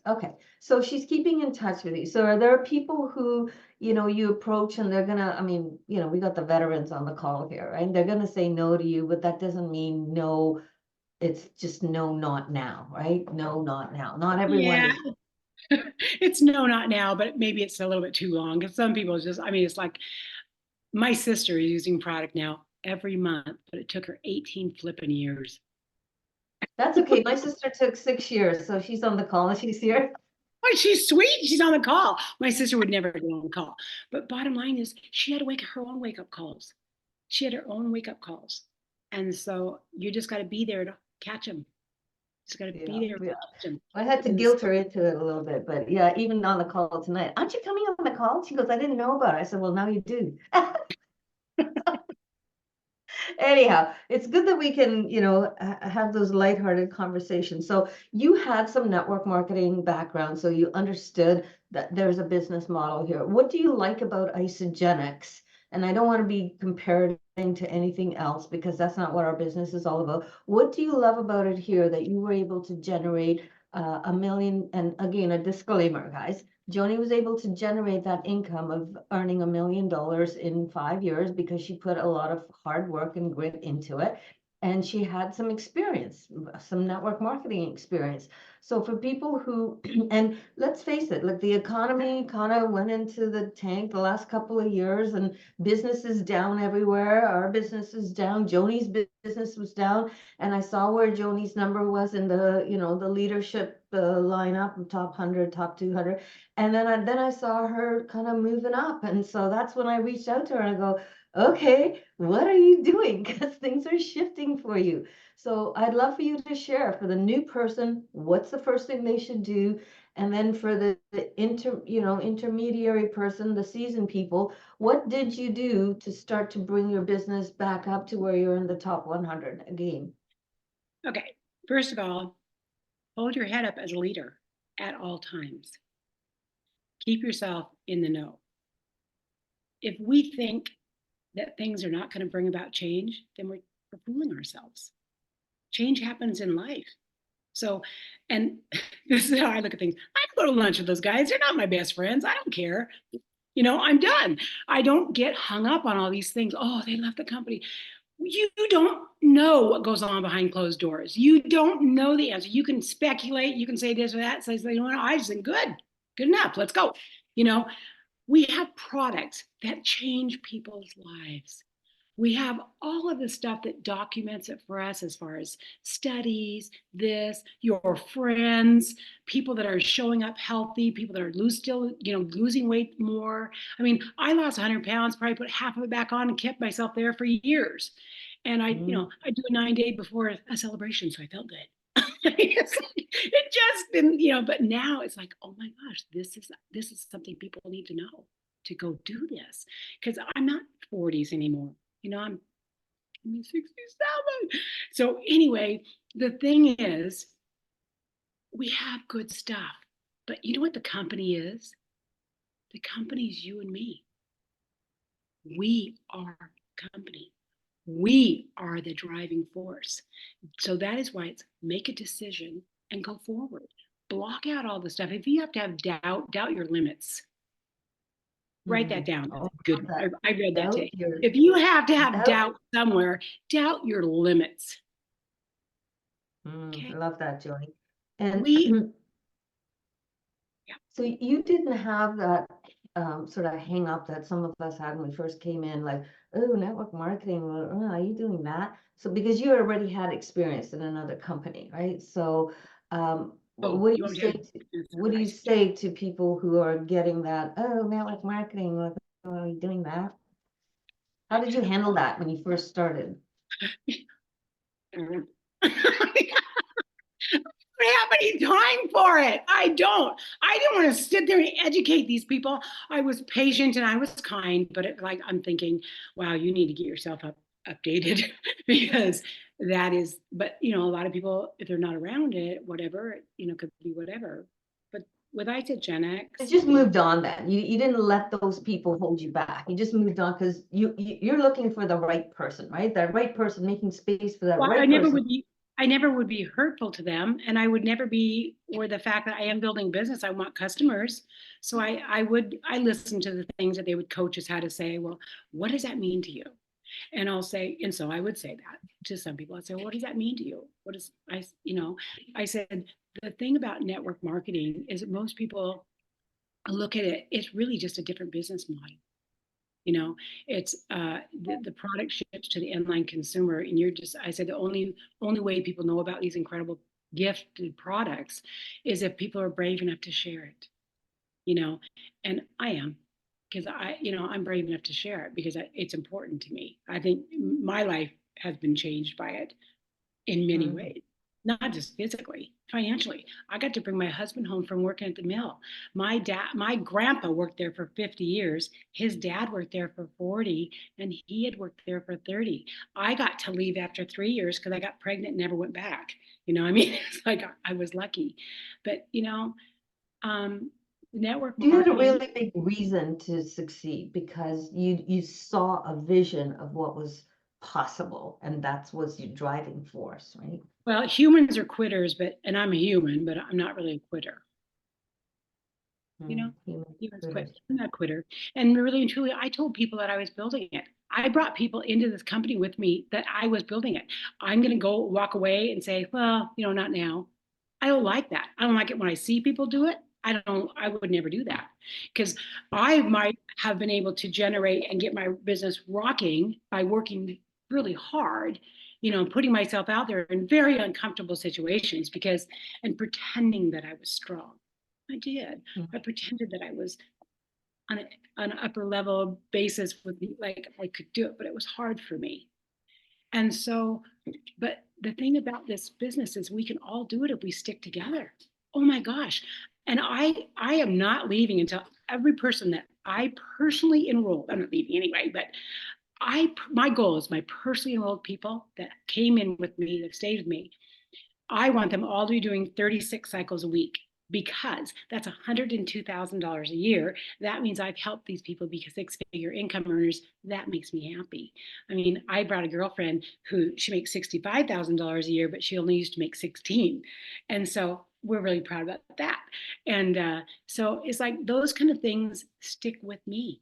Okay. So she's keeping in touch with you. So are there people who, you approach and they're gonna, we got the veterans on the call here, right? They're gonna say no to you, but that doesn't mean no. It's just no, not now, right? No, not now. Not everyone is. It's no, not now, but maybe it's a little bit too long. Because some people just, it's like my sister is using product now every month, but it took her 18 flipping years. That's okay. My sister took 6 years, so she's on the call and she's here. Oh, she's sweet. She's on the call. My sister would never go on the call. But bottom line is, she had to her own wake-up calls. She had her own wake-up calls. And so you just got to be there to catch them. Just got to be there to catch them. I had to guilt her into it a little bit, but yeah, even on the call tonight, aren't you coming on the call? She goes, I didn't know about it. I said, well, now you do. Anyhow, it's good that we can, have those lighthearted conversations. So you had some network marketing background, so you understood that there's a business model here. What do you like about Isagenix? And I don't want to be comparing to anything else because that's not what our business is all about. What do you love about it here that you were able to generate $1 million? And again, a disclaimer, guys. Joni was able to generate that income of earning $1 million in 5 years because she put a lot of hard work and grit into it. And she had some experience, some network marketing experience. So for people who, and let's face it, like the economy kind of went into the tank the last couple of years and business is down everywhere. Our business is down. Joni's business was down. And I saw where Joni's number was in the, the leadership lineup, top 100, top 200. And then I saw her kind of moving up. And so that's when I reached out to her and I go, okay, what are you doing? Because things are shifting for you. So I'd love for you to share for the new person, what's the first thing they should do? And then for the intermediary person, the seasoned people, what did you do to start to bring your business back up to where you're in the top 100 again? Okay. First of all, hold your head up as a leader at all times. Keep yourself in the know. If we think that things are not going to bring about change, then we're fooling ourselves. Change happens in life. So, and this is how I look at things. I don't go to lunch with those guys. They're not my best friends. I don't care. I'm done. I don't get hung up on all these things. Oh, they left the company. You don't know what goes on behind closed doors. You don't know the answer. You can speculate. You can say this or that. Say, I just think good enough. Let's go. We have products that change people's lives. We have all of the stuff that documents it for us as far as studies, your friends, people that are showing up healthy, people that are losing weight more. I mean, I lost 100 pounds, probably put half of it back on and kept myself there for years. And I do a 9-day before a celebration, so I felt good. It just didn't, but now it's like, oh my gosh, this is something people need to know to go do this, because I'm not 40s anymore. I'm 67. So anyway, the thing is, we have good stuff, but you know what the company is? The company is you and me. We are company. We are the driving force. So that is why it's make a decision and go forward. Block out all the stuff. If you have to have doubt your limits. Write that down. That's good. I read that today. If you have to have doubt somewhere, doubt your limits. Okay. I love that, Joni. And so you didn't have that sort of hang up that some of us had when we first came in, like, oh, network marketing, are you doing that? So because you already had experience in another company, right? So what do you say to people who are getting that, oh, network marketing, like, oh, are you doing that? How did you handle that when you first started? Have any time for it. I didn't want to sit there and educate these people. I was patient and I was kind, but I'm thinking, wow, you need to get yourself updated because but a lot of people, if they're not around it, whatever, could be whatever. But with Isagenix, it just moved on then. You didn't let those people hold you back. You just moved on because you're looking for the right person, right? The right person, making space for that right person. I never would be hurtful to them, and I would never be, or the fact that I am building business, I want customers. So I listen to the things that they would coach us how to say, well, what does that mean to you? And so I would say that to some people. I'd say, well, what does that mean to you? I said, the thing about network marketing is that most people look at it, it's really just a different business model. It's the product ships to the end-line consumer, and I said the only way people know about these incredible gifted products is if people are brave enough to share it. And I am, because I'm brave enough to share it because it's important to me. I think my life has been changed by it in many ways. Not just physically, financially. I got to bring my husband home from working at the mill. My grandpa worked there for 50 years. His dad worked there for 40, and he had worked there for 30. I got to leave after 3 years because I got pregnant and never went back. It's like I was lucky. But, network marketing. You had a really big reason to succeed because you saw a vision of what was possible, and that's what's your driving force, right? Well, humans are quitters, and I'm a human, but I'm not really a quitter. Humans quit. I'm not a quitter. And really and truly, I told people that I was building it. I brought people into this company with me that I was building it. I'm going to go walk away and say, well, not now. I don't like that. I don't like it when I see people do it. I would never do that because I might have been able to generate and get my business rocking by working really hard, putting myself out there in very uncomfortable situations and pretending that I was strong. I did. I pretended that I was on an upper level basis I could do it, but it was hard for me. And so, but the thing about this business is we can all do it if we stick together. Oh my gosh. And I am not leaving until every person that I personally enrolled, I'm not leaving anyway, but my goal is my personally enrolled people that came in with me, that stayed with me. I want them all to be doing 36 cycles a week because that's $102,000 a year. That means I've helped these people be 6-figure income earners. That makes me happy. I mean, I brought a girlfriend who she makes $65,000 a year, but she only used to make 16. And so we're really proud about that. And so it's like those kind of things stick with me.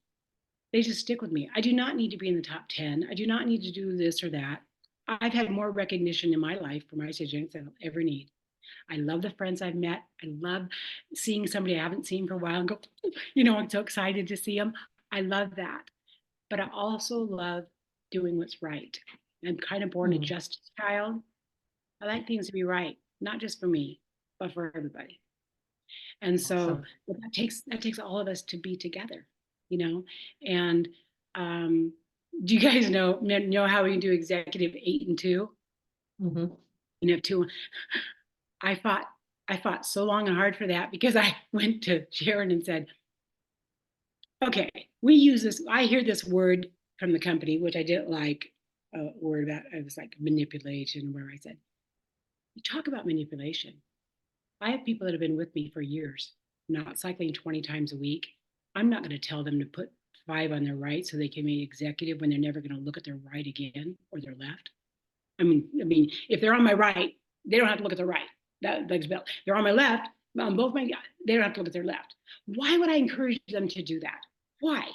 They just stick with me. I do not need to be in the top 10. I do not need to do this or that. I've had more recognition in my life for my Isagenix than I'll ever need. I love the friends I've met. I love seeing somebody I haven't seen for a while and go, I'm so excited to see them. I love that. But I also love doing what's right. I'm kind of born a justice child. I like things to be right, not just for me, but for everybody. And so Awesome. that takes all of us to be together, you know. And do you guys know how we can do executive 8 and 2? Mhm. You have two. I fought I fought so long and hard for that because I went to Sharon and said, okay, we use this. I hear this word from the company, which I didn't like a word about. It was like manipulation, where I said, you talk about manipulation. I have people that have been with me for years, not cycling 20 times a week. I'm not going to tell them to put 5 on their right so they can be executive when they're never going to look at their right again or their left. I mean, if they're on my right, they don't have to look at their right. That begs bell. They're on my left, on both my, they don't have to look at their left. Why would I encourage them to do that? Why?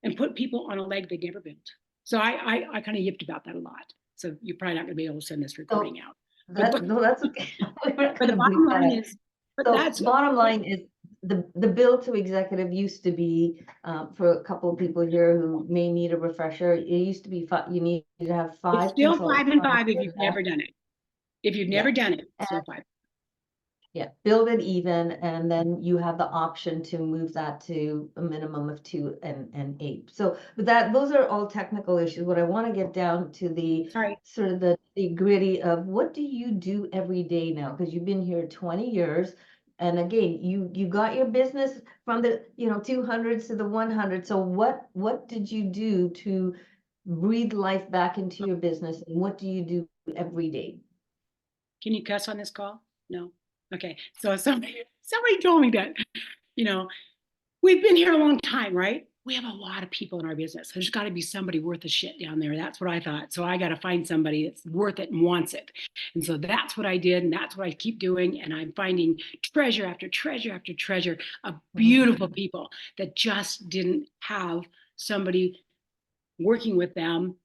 And put people on a leg they never built. So I kind of yipped about that a lot. So you're probably not going to be able to send this recording out. No, that's okay. We're not But the gonna bleep bottom that line out. is, but So that's bottom line is the build to executive used to be, for a couple of people here who may need a refresher, it used to be you need to have it's 5 still 5 consultants and on 5 if your you've desk. never done it. If you've Yeah. never done it, it's still 5. Yeah, build it even, and then you have the option to move that to a minimum of 2 and 8. So, but those are all technical issues. What I want to get down to the Sorry. sort of the gritty of what do you do every day now? Because you've been here 20 years. And again, you got your business from the 200s to the 100. So what did you do to breathe life back into your business, and what do you do every day? Can you cuss on this call? No. Okay. So somebody told me that, you know, we've been here a long time, right? We have a lot of people in our business. There's got to be somebody worth a shit down there. That's what I thought. So I got to find somebody that's worth it and wants it. And so that's what I did. And that's what I keep doing. And I'm finding treasure after treasure after treasure of beautiful people that just didn't have somebody working with them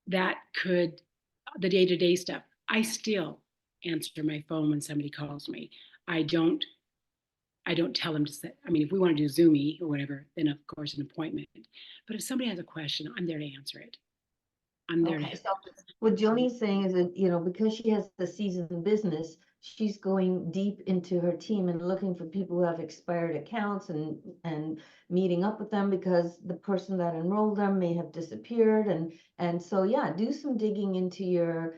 that could, the day-to-day stuff. I still answer my phone when somebody calls me. I don't tell them to say, I mean, if we want to do Zoomy or whatever, then of course an appointment. But if somebody has a question, I'm there to answer it. I'm there Okay, to. so what Joni's saying is that, because she has the seasoned business, she's going deep into her team and looking for people who have expired accounts and meeting up with them because the person that enrolled them may have disappeared. And so, yeah, do some digging into your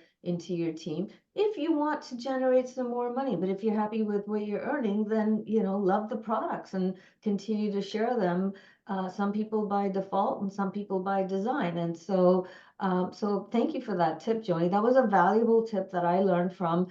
team if you want to generate some more money. But if you're happy with what you're earning, then, love the products and continue to share them. Some people by default and some people by design. And so, so thank you for that tip, Joni. That was a valuable tip that I learned from,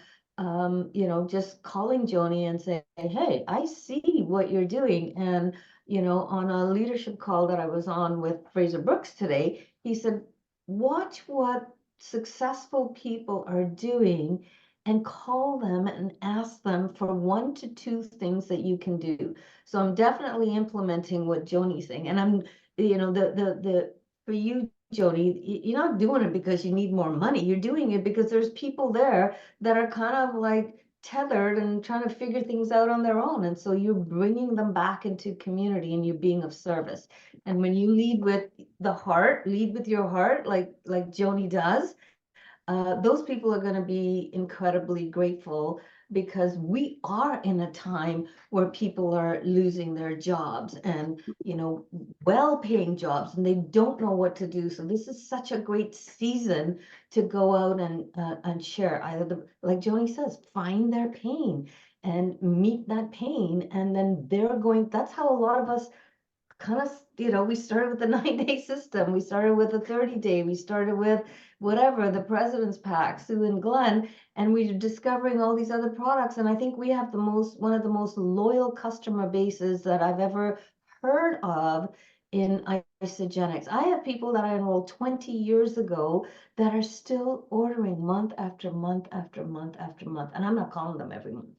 just calling Joni and saying, hey, I see what you're doing. And, on a leadership call that I was on with Fraser Brooks today, he said, watch what successful people are doing and call them and ask them for 1 to 2 things that you can do. So I'm definitely implementing what Joni's saying. And I'm, for you, Joni, you're not doing it because you need more money. You're doing it because there's people there that are kind of like tethered and trying to figure things out on their own. And so you're bringing them back into community and you're being of service. And when you lead with the heart, lead with your heart, like Joni does, those people are going to be incredibly grateful because we are in a time where people are losing their jobs and, well-paying jobs, and they don't know what to do. So this is such a great season to go out and share. Either like Joni says, find their pain and meet that pain, and then that's how a lot of us kind of, we started with the 9-day system. We started with a 30-day. We started with whatever, the President's Pack, Sue and Glenn, and we're discovering all these other products. And I think we have one of the most loyal customer bases that I've ever heard of in Isagenix. I have people that I enrolled 20 years ago that are still ordering month after month after month after month. And I'm not calling them every month.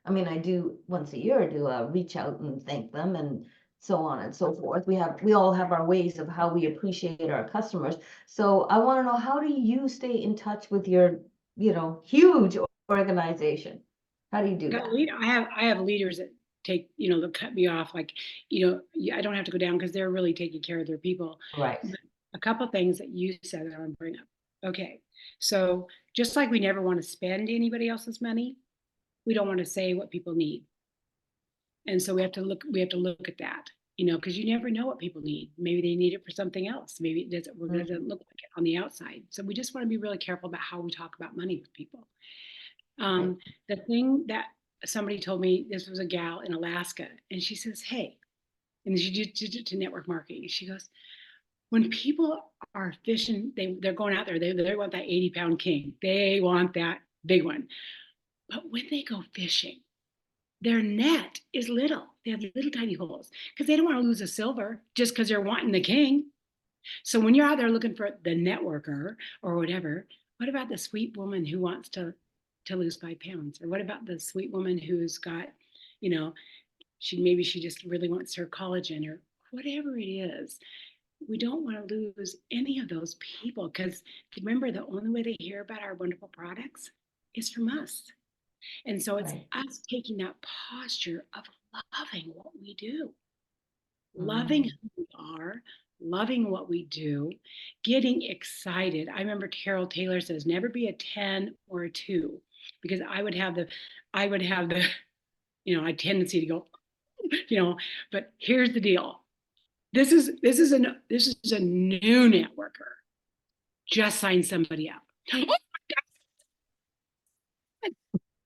I mean, I do once a year, do a reach out and thank them and so on and so forth. We all have our ways of how we appreciate our customers. So I want to know, how do you stay in touch with your, huge organization? How do you do that? I have leaders that take, they'll cut me off. Like, I don't have to go down because they're really taking care of their people. Right. But a couple things that you said that I want to bring up. Okay. So just like we never want to spend anybody else's money, we don't want to say what people need. And so we have to look at that, because you never know what people need. Maybe they need it for something else. Maybe it doesn't look like it on the outside. So we just want to be really careful about how we talk about money with people. The thing that somebody told me, this was a gal in Alaska, and she says, hey, and she did it to network marketing. She goes, when people are fishing, they're going out there, they want that 80-pound king. They want that big one. But when they go fishing, their net is little. They have little tiny holes because they don't want to lose a silver just because they're wanting the king. So when you're out there looking for the networker or whatever, what about the sweet woman who wants to lose 5 pounds? Or what about the sweet woman who's got, she just really wants her collagen or whatever it is. We don't want to lose any of those people because remember, the only way they hear about our wonderful products is from us. And so it's us taking that posture of loving what we do, loving who we are, loving what we do, getting excited. I remember Carol Taylor says, never be a 10 or a 2, because I would have the, a tendency to go, but here's the deal. This is a new networker. Just signed somebody up.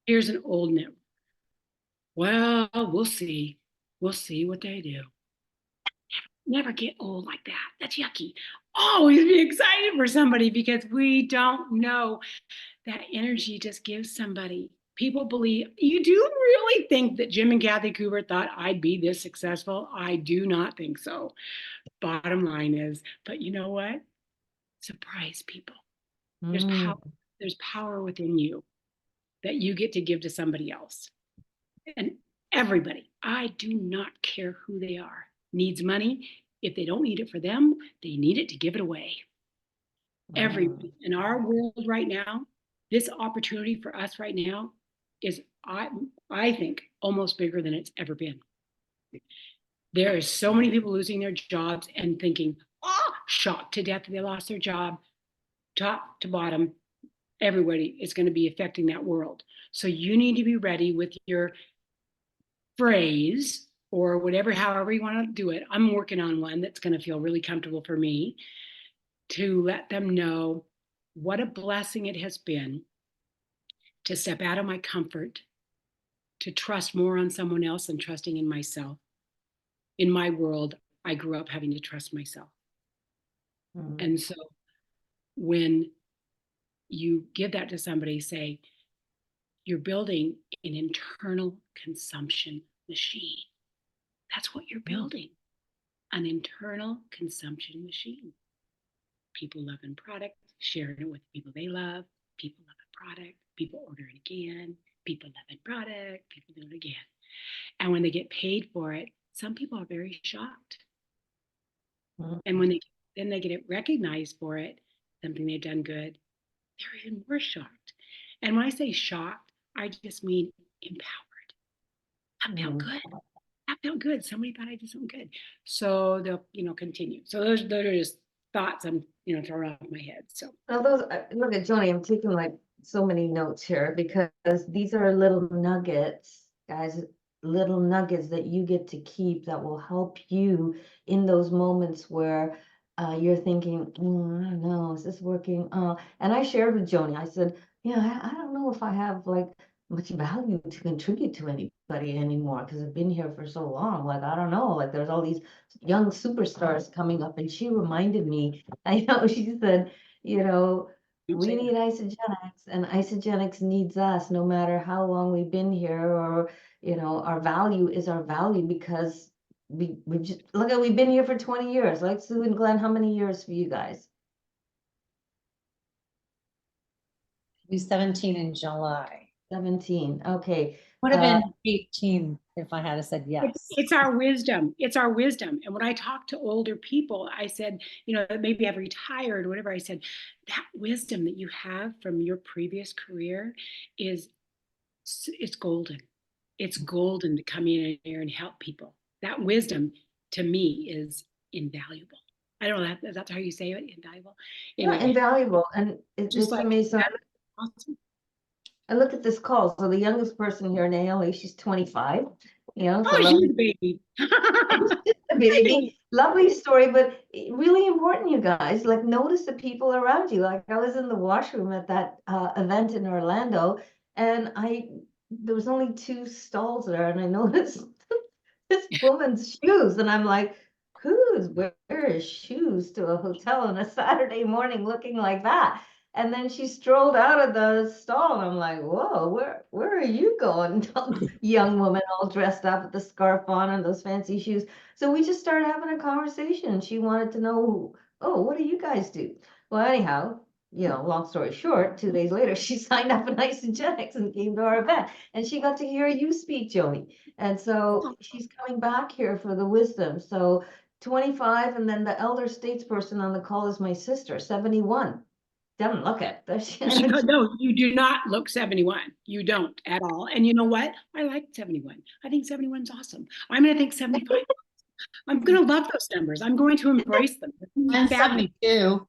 Here's an old networker. Well, we'll see. We'll see what they do. Never get old like that. That's yucky. Always be excited for somebody because we don't know. That energy just gives somebody. People believe, you do really think that Jim and Kathy Cooper thought I'd be this successful? I do not think so. Bottom line is, but you know what? Surprise people. There's power within you that you get to give to somebody else. And everybody, I do not care who they are, needs money. If they don't need it for them, they need it to give it away. Everybody in our world right now, this opportunity for us right now is, I think, almost bigger than it's ever been. There is so many people losing their jobs and thinking, shocked to death that they lost their job, top to bottom. Everybody is going to be affecting that world. So you need to be ready with your phrase or whatever, however you want to do it. I'm working on one that's going to feel really comfortable for me to let them know what a blessing it has been to step out of my comfort, to trust more on someone else than trusting in myself. In my world, I grew up having to trust myself. And so when you give that to somebody, say, you're building an internal consumption machine. That's what you're building, an internal consumption machine. People loving product, sharing it with people they love, people loving product, people order it again, people loving product, people do it again. And when they get paid for it, some people are very shocked. And when they get it recognized for it, something they've done good, they're even more shocked. And when I say shocked, I just mean empowered. That felt good. That felt good. Somebody thought I did something good. So they'll, continue. So those are just thoughts I'm, throwing off my head. So now look at Joni, I'm taking like so many notes here because these are little nuggets, guys, little nuggets that you get to keep that will help you in those moments where you're thinking, I don't know, is this working? And I shared with Joni, I said, I don't know if I have like much value to contribute to anybody anymore because I've been here for so long. Like, I don't know, like there's all these young superstars coming up. And she reminded me, she said, we need Isagenix and Isagenix needs us no matter how long we've been here, or, our value is our value because we've just, we've been here for 20 years. Like Sue and Glenn, how many years for you guys? 17 in July. 17. Okay. Would have been 18 if I had said yes. It's our wisdom. It's our wisdom. And when I talk to older people, I said, maybe I've retired, or whatever. I said, that wisdom that you have from your previous career it's golden. It's golden to come in here and help people. That wisdom to me is invaluable. I don't know that's how you say it, invaluable. Yeah, invaluable. And just it's like amazing. awesome. I look at this call. So the youngest person here, Naomi, she's 25. So Oh, she's a baby. a baby. Lovely story, but really important, you guys. Like, notice the people around you. Like, I was in the washroom at that event in Orlando, and there was only 2 stalls there, and I noticed this woman's shoes, and I'm like, who's wearing shoes to a hotel on a Saturday morning looking like that? And then she strolled out of the stall, and I'm like, whoa, where are you going? Young woman all dressed up with the scarf on and those fancy shoes. So we just started having a conversation. She wanted to know, oh, what do you guys do? Well, anyhow, long story short, 2 days later, she signed up in Isagenix and came to our event. And she got to hear you speak, Joni. And so she's coming back here for the wisdom. So 25, and then the elder statesperson on the call is my sister, 71. Doesn't look it. No, you do not look 71. You don't at all. And you know what? I like 71. I think 71's awesome. I'm going to think 75. I'm going to love those numbers. I'm going to embrace them. And 72.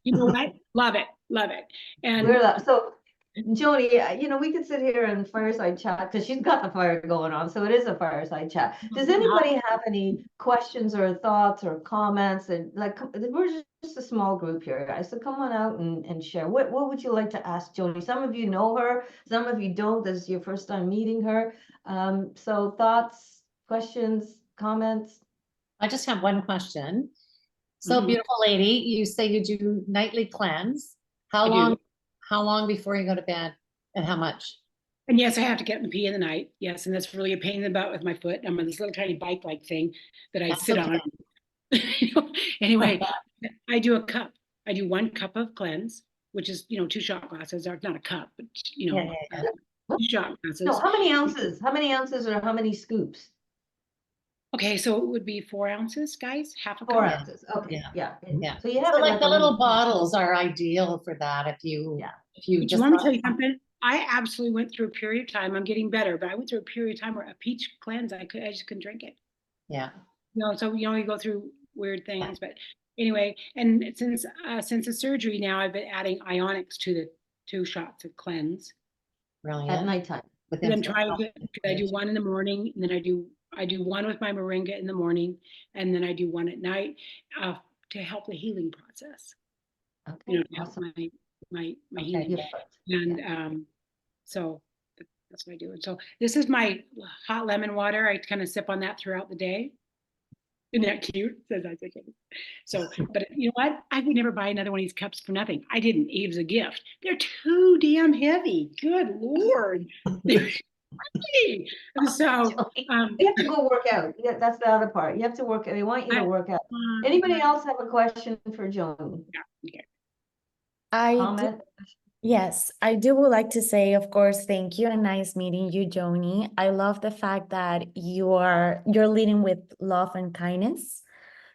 You know what? Love it. Love it. And so Joni, we could sit here and fireside chat because she's got the fire going on. So it is a fireside chat. Does anybody have any questions or thoughts or comments? And we're just a small group here, guys. So come on out and share. What would you like to ask Joni? Some of you know her, some of you don't. This is your first time meeting her. So thoughts, questions, comments? I just have one question. So beautiful lady, you say you do nightly cleanse. How long before you go to bed, and how much? And yes, I have to get in the pee in the night. Yes, and that's really a pain in the butt with my foot. I'm on this little tiny bike-like thing that I sit on. Anyway, I do a cup. I do 1 cup of cleanse, which is 2 shot glasses. Or not a cup, but 2 shot glasses. No, how many ounces? How many ounces or how many scoops? Okay, so it would be 4 ounces, guys. Half a cup. 4 ounces. Okay. Yeah. So you have like the little bottles are ideal for that. If you just want me to tell you something? I absolutely went through a period of time. I'm getting better, but I went through a period of time where a peach cleanse, I just couldn't drink it. Yeah. So you go through weird things, but anyway, and since the surgery now, I've been adding ionics to the 2 shots of cleanse. Brilliant. At nighttime. I'm trying to. I do 1 in the morning, and then I do 1 with my moringa in the morning, and then I do 1 at night to help the healing process. Okay. To help my healing. And so that's what I do. And so this is my hot lemon water. I kind of sip on that throughout the day. Isn't that cute? Says Isagenix. So, but you know what? I would never buy another one of these cups for nothing. I didn't. It was a gift. They're too damn heavy. Good Lord. So you have to go work out. Yeah, that's the other part. You have to work. They want you to work out. Anybody else have a question for Joni? Okay. Yes, I do would like to say, of course, thank you and nice meeting you, Joni. I love the fact that you're leading with love and kindness.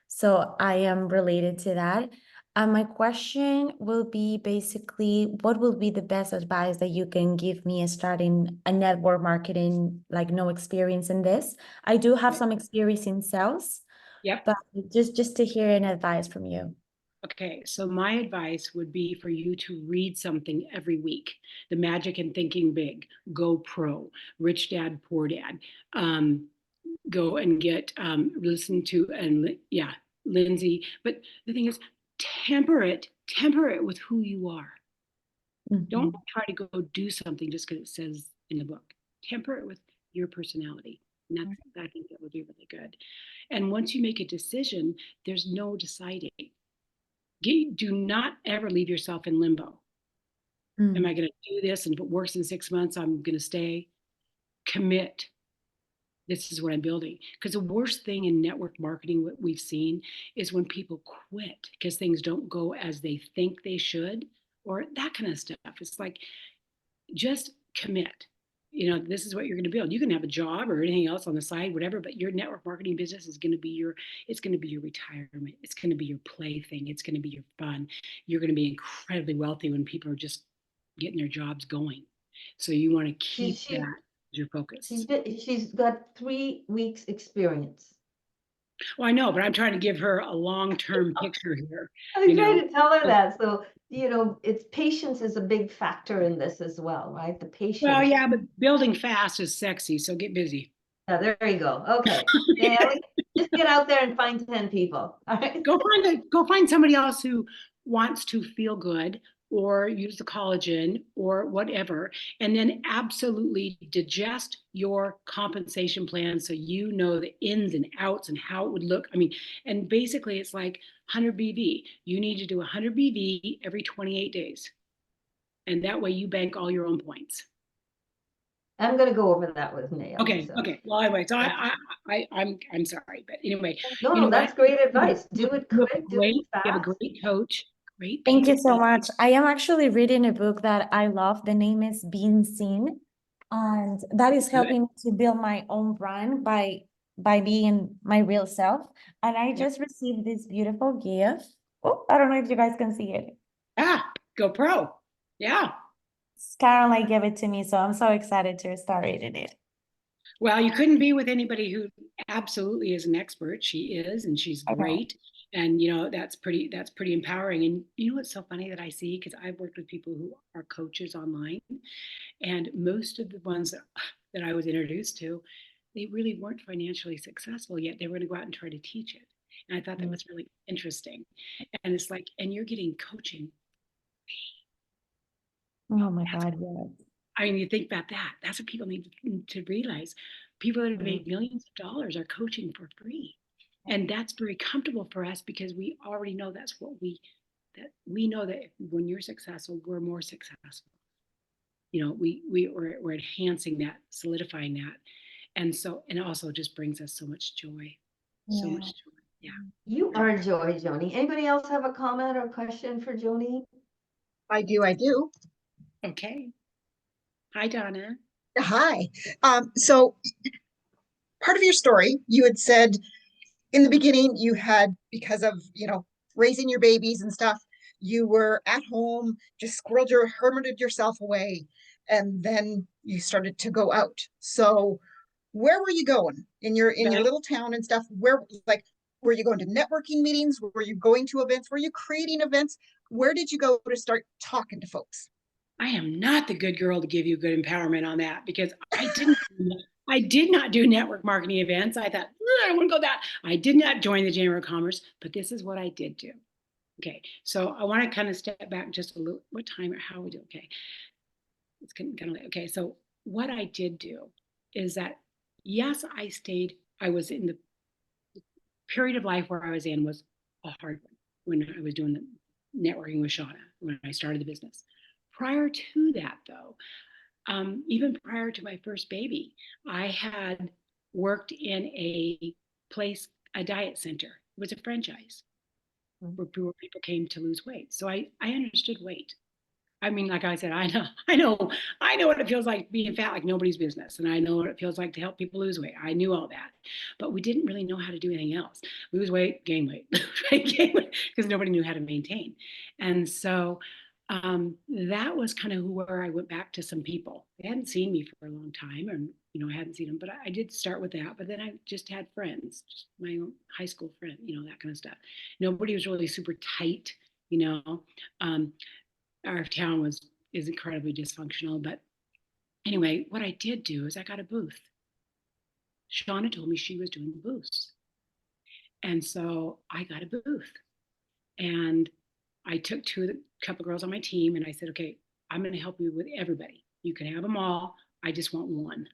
So I am related to that. My question will be basically, what will be the best advice that you can give me as starting a network marketing, like no experience in this? I do have some experience in sales, but just to hear an advice from you. Okay, so my advice would be for you to read something every week. The Magic in Thinking Big, Go Pro, Rich Dad, Poor Dad. Go and get, listen to, and Lindsay. But the thing is, temper it with who you are. Don't try to go do something just because it says in the book. Temper it with your personality. And I think that would be really good. And once you make a decision, there's no deciding. Do not ever leave yourself in limbo. Am I going to do this? And if it works in 6 months, I'm going to stay. Commit. This is what I'm building. Because the worst thing in network marketing, what we've seen, is when people quit because things don't go as they think they should, or that kind of stuff. It's like, just commit. this is what you're going to build. You can have a job or anything else on the side, whatever, but your network marketing business is going to be it's going to be your retirement. It's going to be your plaything. It's going to be your fun. You're going to be incredibly wealthy when people are just getting their jobs going. So you want to keep that as your focus. She's got 3 weeks experience. Well, I know, but I'm trying to give her a long-term picture here. I'm trying to tell her that. So, it's patience is a big factor in this as well, right? The patience. Well, yeah, but building fast is sexy, so get busy. Yeah, there you go. Okay. Just get out there and find 10 people. All right. Go find somebody else who wants to feel good or use the collagen or whatever, and then absolutely digest your compensation plan so you know the ins and outs and how it would look. I mean, and basically it's like 100 BV. You need to do 100 BV every 28 days. And that way you bank all your own points. I'm going to go over that with Naomi. Okay. So. Okay. Well, anyway, so I'm sorry, but anyway. No, that's great advice. Do it quick. Do it fast. You have a great coach. Great. Thank you so much. I am actually reading a book that I love. The name is Being Seen, and that is helping me to build my own brand by being my real self. And I just received this beautiful gift. Oh, I don't know if you guys can see it. Go pro. Yeah. Caroline gave it to me, so I'm so excited to start reading it. Well, you couldn't be with anybody who absolutely is an expert. She is, and she's great. And that's pretty empowering. And what's so funny that I see, because I've worked with people who are coaches online, and most of the ones that I was introduced to, they really weren't financially successful, yet they were going to go out and try to teach it. And I thought that was really interesting. And it's like, and you're getting coaching. Oh my God, yes. I mean, you think about that. That's what people need to realize. People that have made millions of dollars are coaching for free. And that's very comfortable for us because we already know that's what we know that when you're successful, we're more successful. We're enhancing that, solidifying that. And so, and it also just brings us so much joy. So much joy. Yeah. You are joy, Joni. Anybody else have a comment or question for Joni? I do. Okay. Hi, Donna. Hi. So part of your story, you had said in the beginning you had, because of, raising your babies and stuff, you were at home, just hermited yourself away, and then you started to go out. So where were you going in your little town and stuff? Were you going to networking meetings? Were you going to events? Were you creating events? Where did you go to start talking to folks? I am not the good girl to give you good empowerment on that, because I did not do network marketing events. I thought, I don't want to go that. I did not join the Chamber of Commerce, but this is what I did do. Okay, so I want to kind of step back just a little. What time or how we do? Okay, it's kind of late. Okay, so what I did do is that, yes, I was in the period of life where I was in was a hard one when I was doing the networking with Shauna when I started the business. Prior to that, though, even prior to my first baby, I had worked in a diet center. It was a franchise where people came to lose weight. So I understood weight. I mean, like I said, I know what it feels like being fat like nobody's business. And I know what it feels like to help people lose weight. I knew all that, but we didn't really know how to do anything else. Lose weight, gain weight, because nobody knew how to maintain. And so that was kind of where I went back to some people. They hadn't seen me for a long time, and I hadn't seen them, but I did start with that. But then I just had friends, just my own high school friend, that kind of stuff. Nobody was really super tight, Our town is incredibly dysfunctional. But anyway, what I did do is I got a booth. Shauna told me she was doing the booths, and so I got a booth, and I took a couple girls on my team, and I said, okay, I'm going to help you with everybody. You can have them all. I just want one.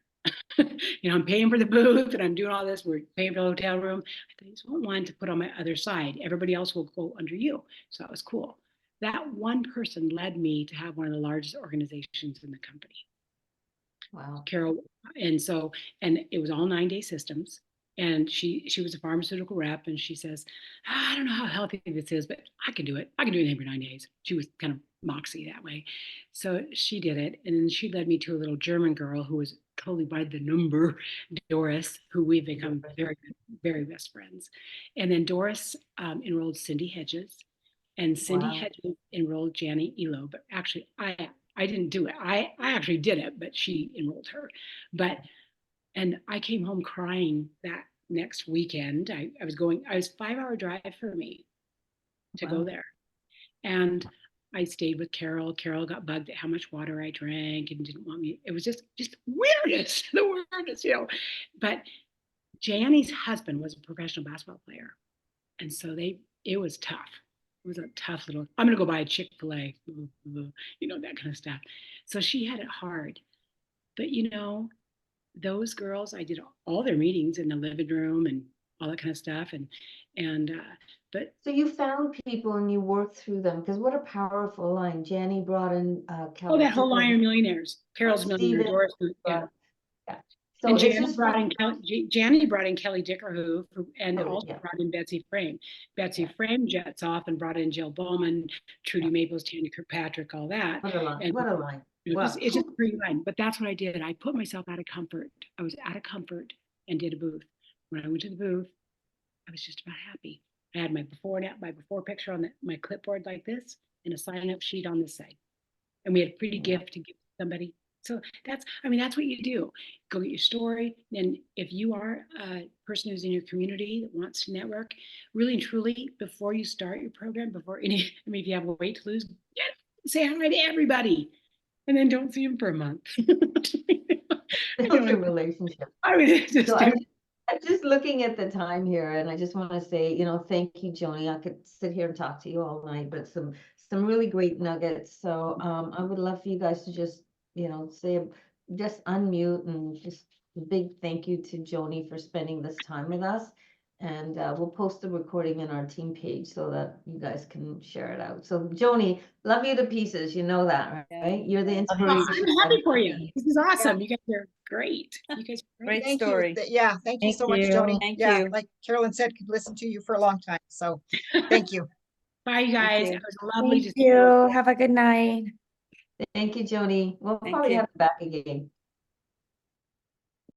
I'm paying for the booth and I'm doing all this. We're paying for the hotel room. I just want one to put on my other side. Everybody else will go under you. So that was cool. That one person led me to have one of the largest organizations in the company. Wow. Carol. And it was all 9-day systems. And she was a pharmaceutical rep, and she says, I don't know how healthy this is, but I can do it. I can do it every 9 days. She was kind of moxie that way. So she did it. And then she led me to a little German girl who was totally by the number, Doris, who we've become very, very best friends. And then Doris enrolled Cindy Hedges, and Cindy Wow. Hedges enrolled Jani Elo. But actually, I didn't do it. I actually did it, but she enrolled her. And I came home crying that next weekend. I was 5-hour drive for me to go Wow. there. And I stayed with Carol. Carol got bugged at how much water I drank and didn't want me. It was just weirdest, the weirdest, But Jani's husband was a professional basketball player. And so it was tough. It was a tough little, I'm going to go buy a Chick-fil-A, that kind of stuff. So she had it hard. But, those girls, I did all their meetings in the living room and all that kind of stuff. But So you found people and you worked through them, because what a powerful line. Jani brought in Kelly. that whole line of millionaires, Carol's Millionaire, Steven Doris, brought- yeah. So and it's just Jani brought in Kelly Dickerhoo, and Oh, also yeah. brought in Betsy Frame. Betsy Yeah. Frame jets off and brought in Jill Bowman, Trudy Maples, Tanya Kirkpatrick, all that. What a line. And What a line. It's Wow. just a great line. But that's what I did. I put myself out of comfort. I was out of comfort and did a booth. When I went to the booth, I was just about happy. I had my before picture on my clipboard like this, and a sign-up sheet on this side. And we had a pretty gift to give somebody. So that's what you do. Go get your story. And if you are a person who's in your community that wants to network, really and truly, before you start your program, if you have a weight to lose, say hi to everybody. And then don't see them for a month. Build your relationship. So I'm just looking at the time here, and I just want to say, thank you, Joni. I could sit here and talk to you all night, but some really great nuggets. So I would love for you guys to just, just unmute and just a big thank you to Joni for spending this time with us. And we'll post the recording in our team page so that you guys can share it out. So Joni, love you to pieces. You know that, right? You're the inspiration. I'm happy for you. This is awesome. You guys are great. You guys are great. Thank story. you. Yeah, thank you Thank so much, you. Joni. Thank Yeah, you. like Carolyne said, could listen to you for a long time. So thank you. Bye, you guys. you. It was lovely to Thank see you. you. Have a good night. Thank you, Joni. We'll Thank probably you. have you back again.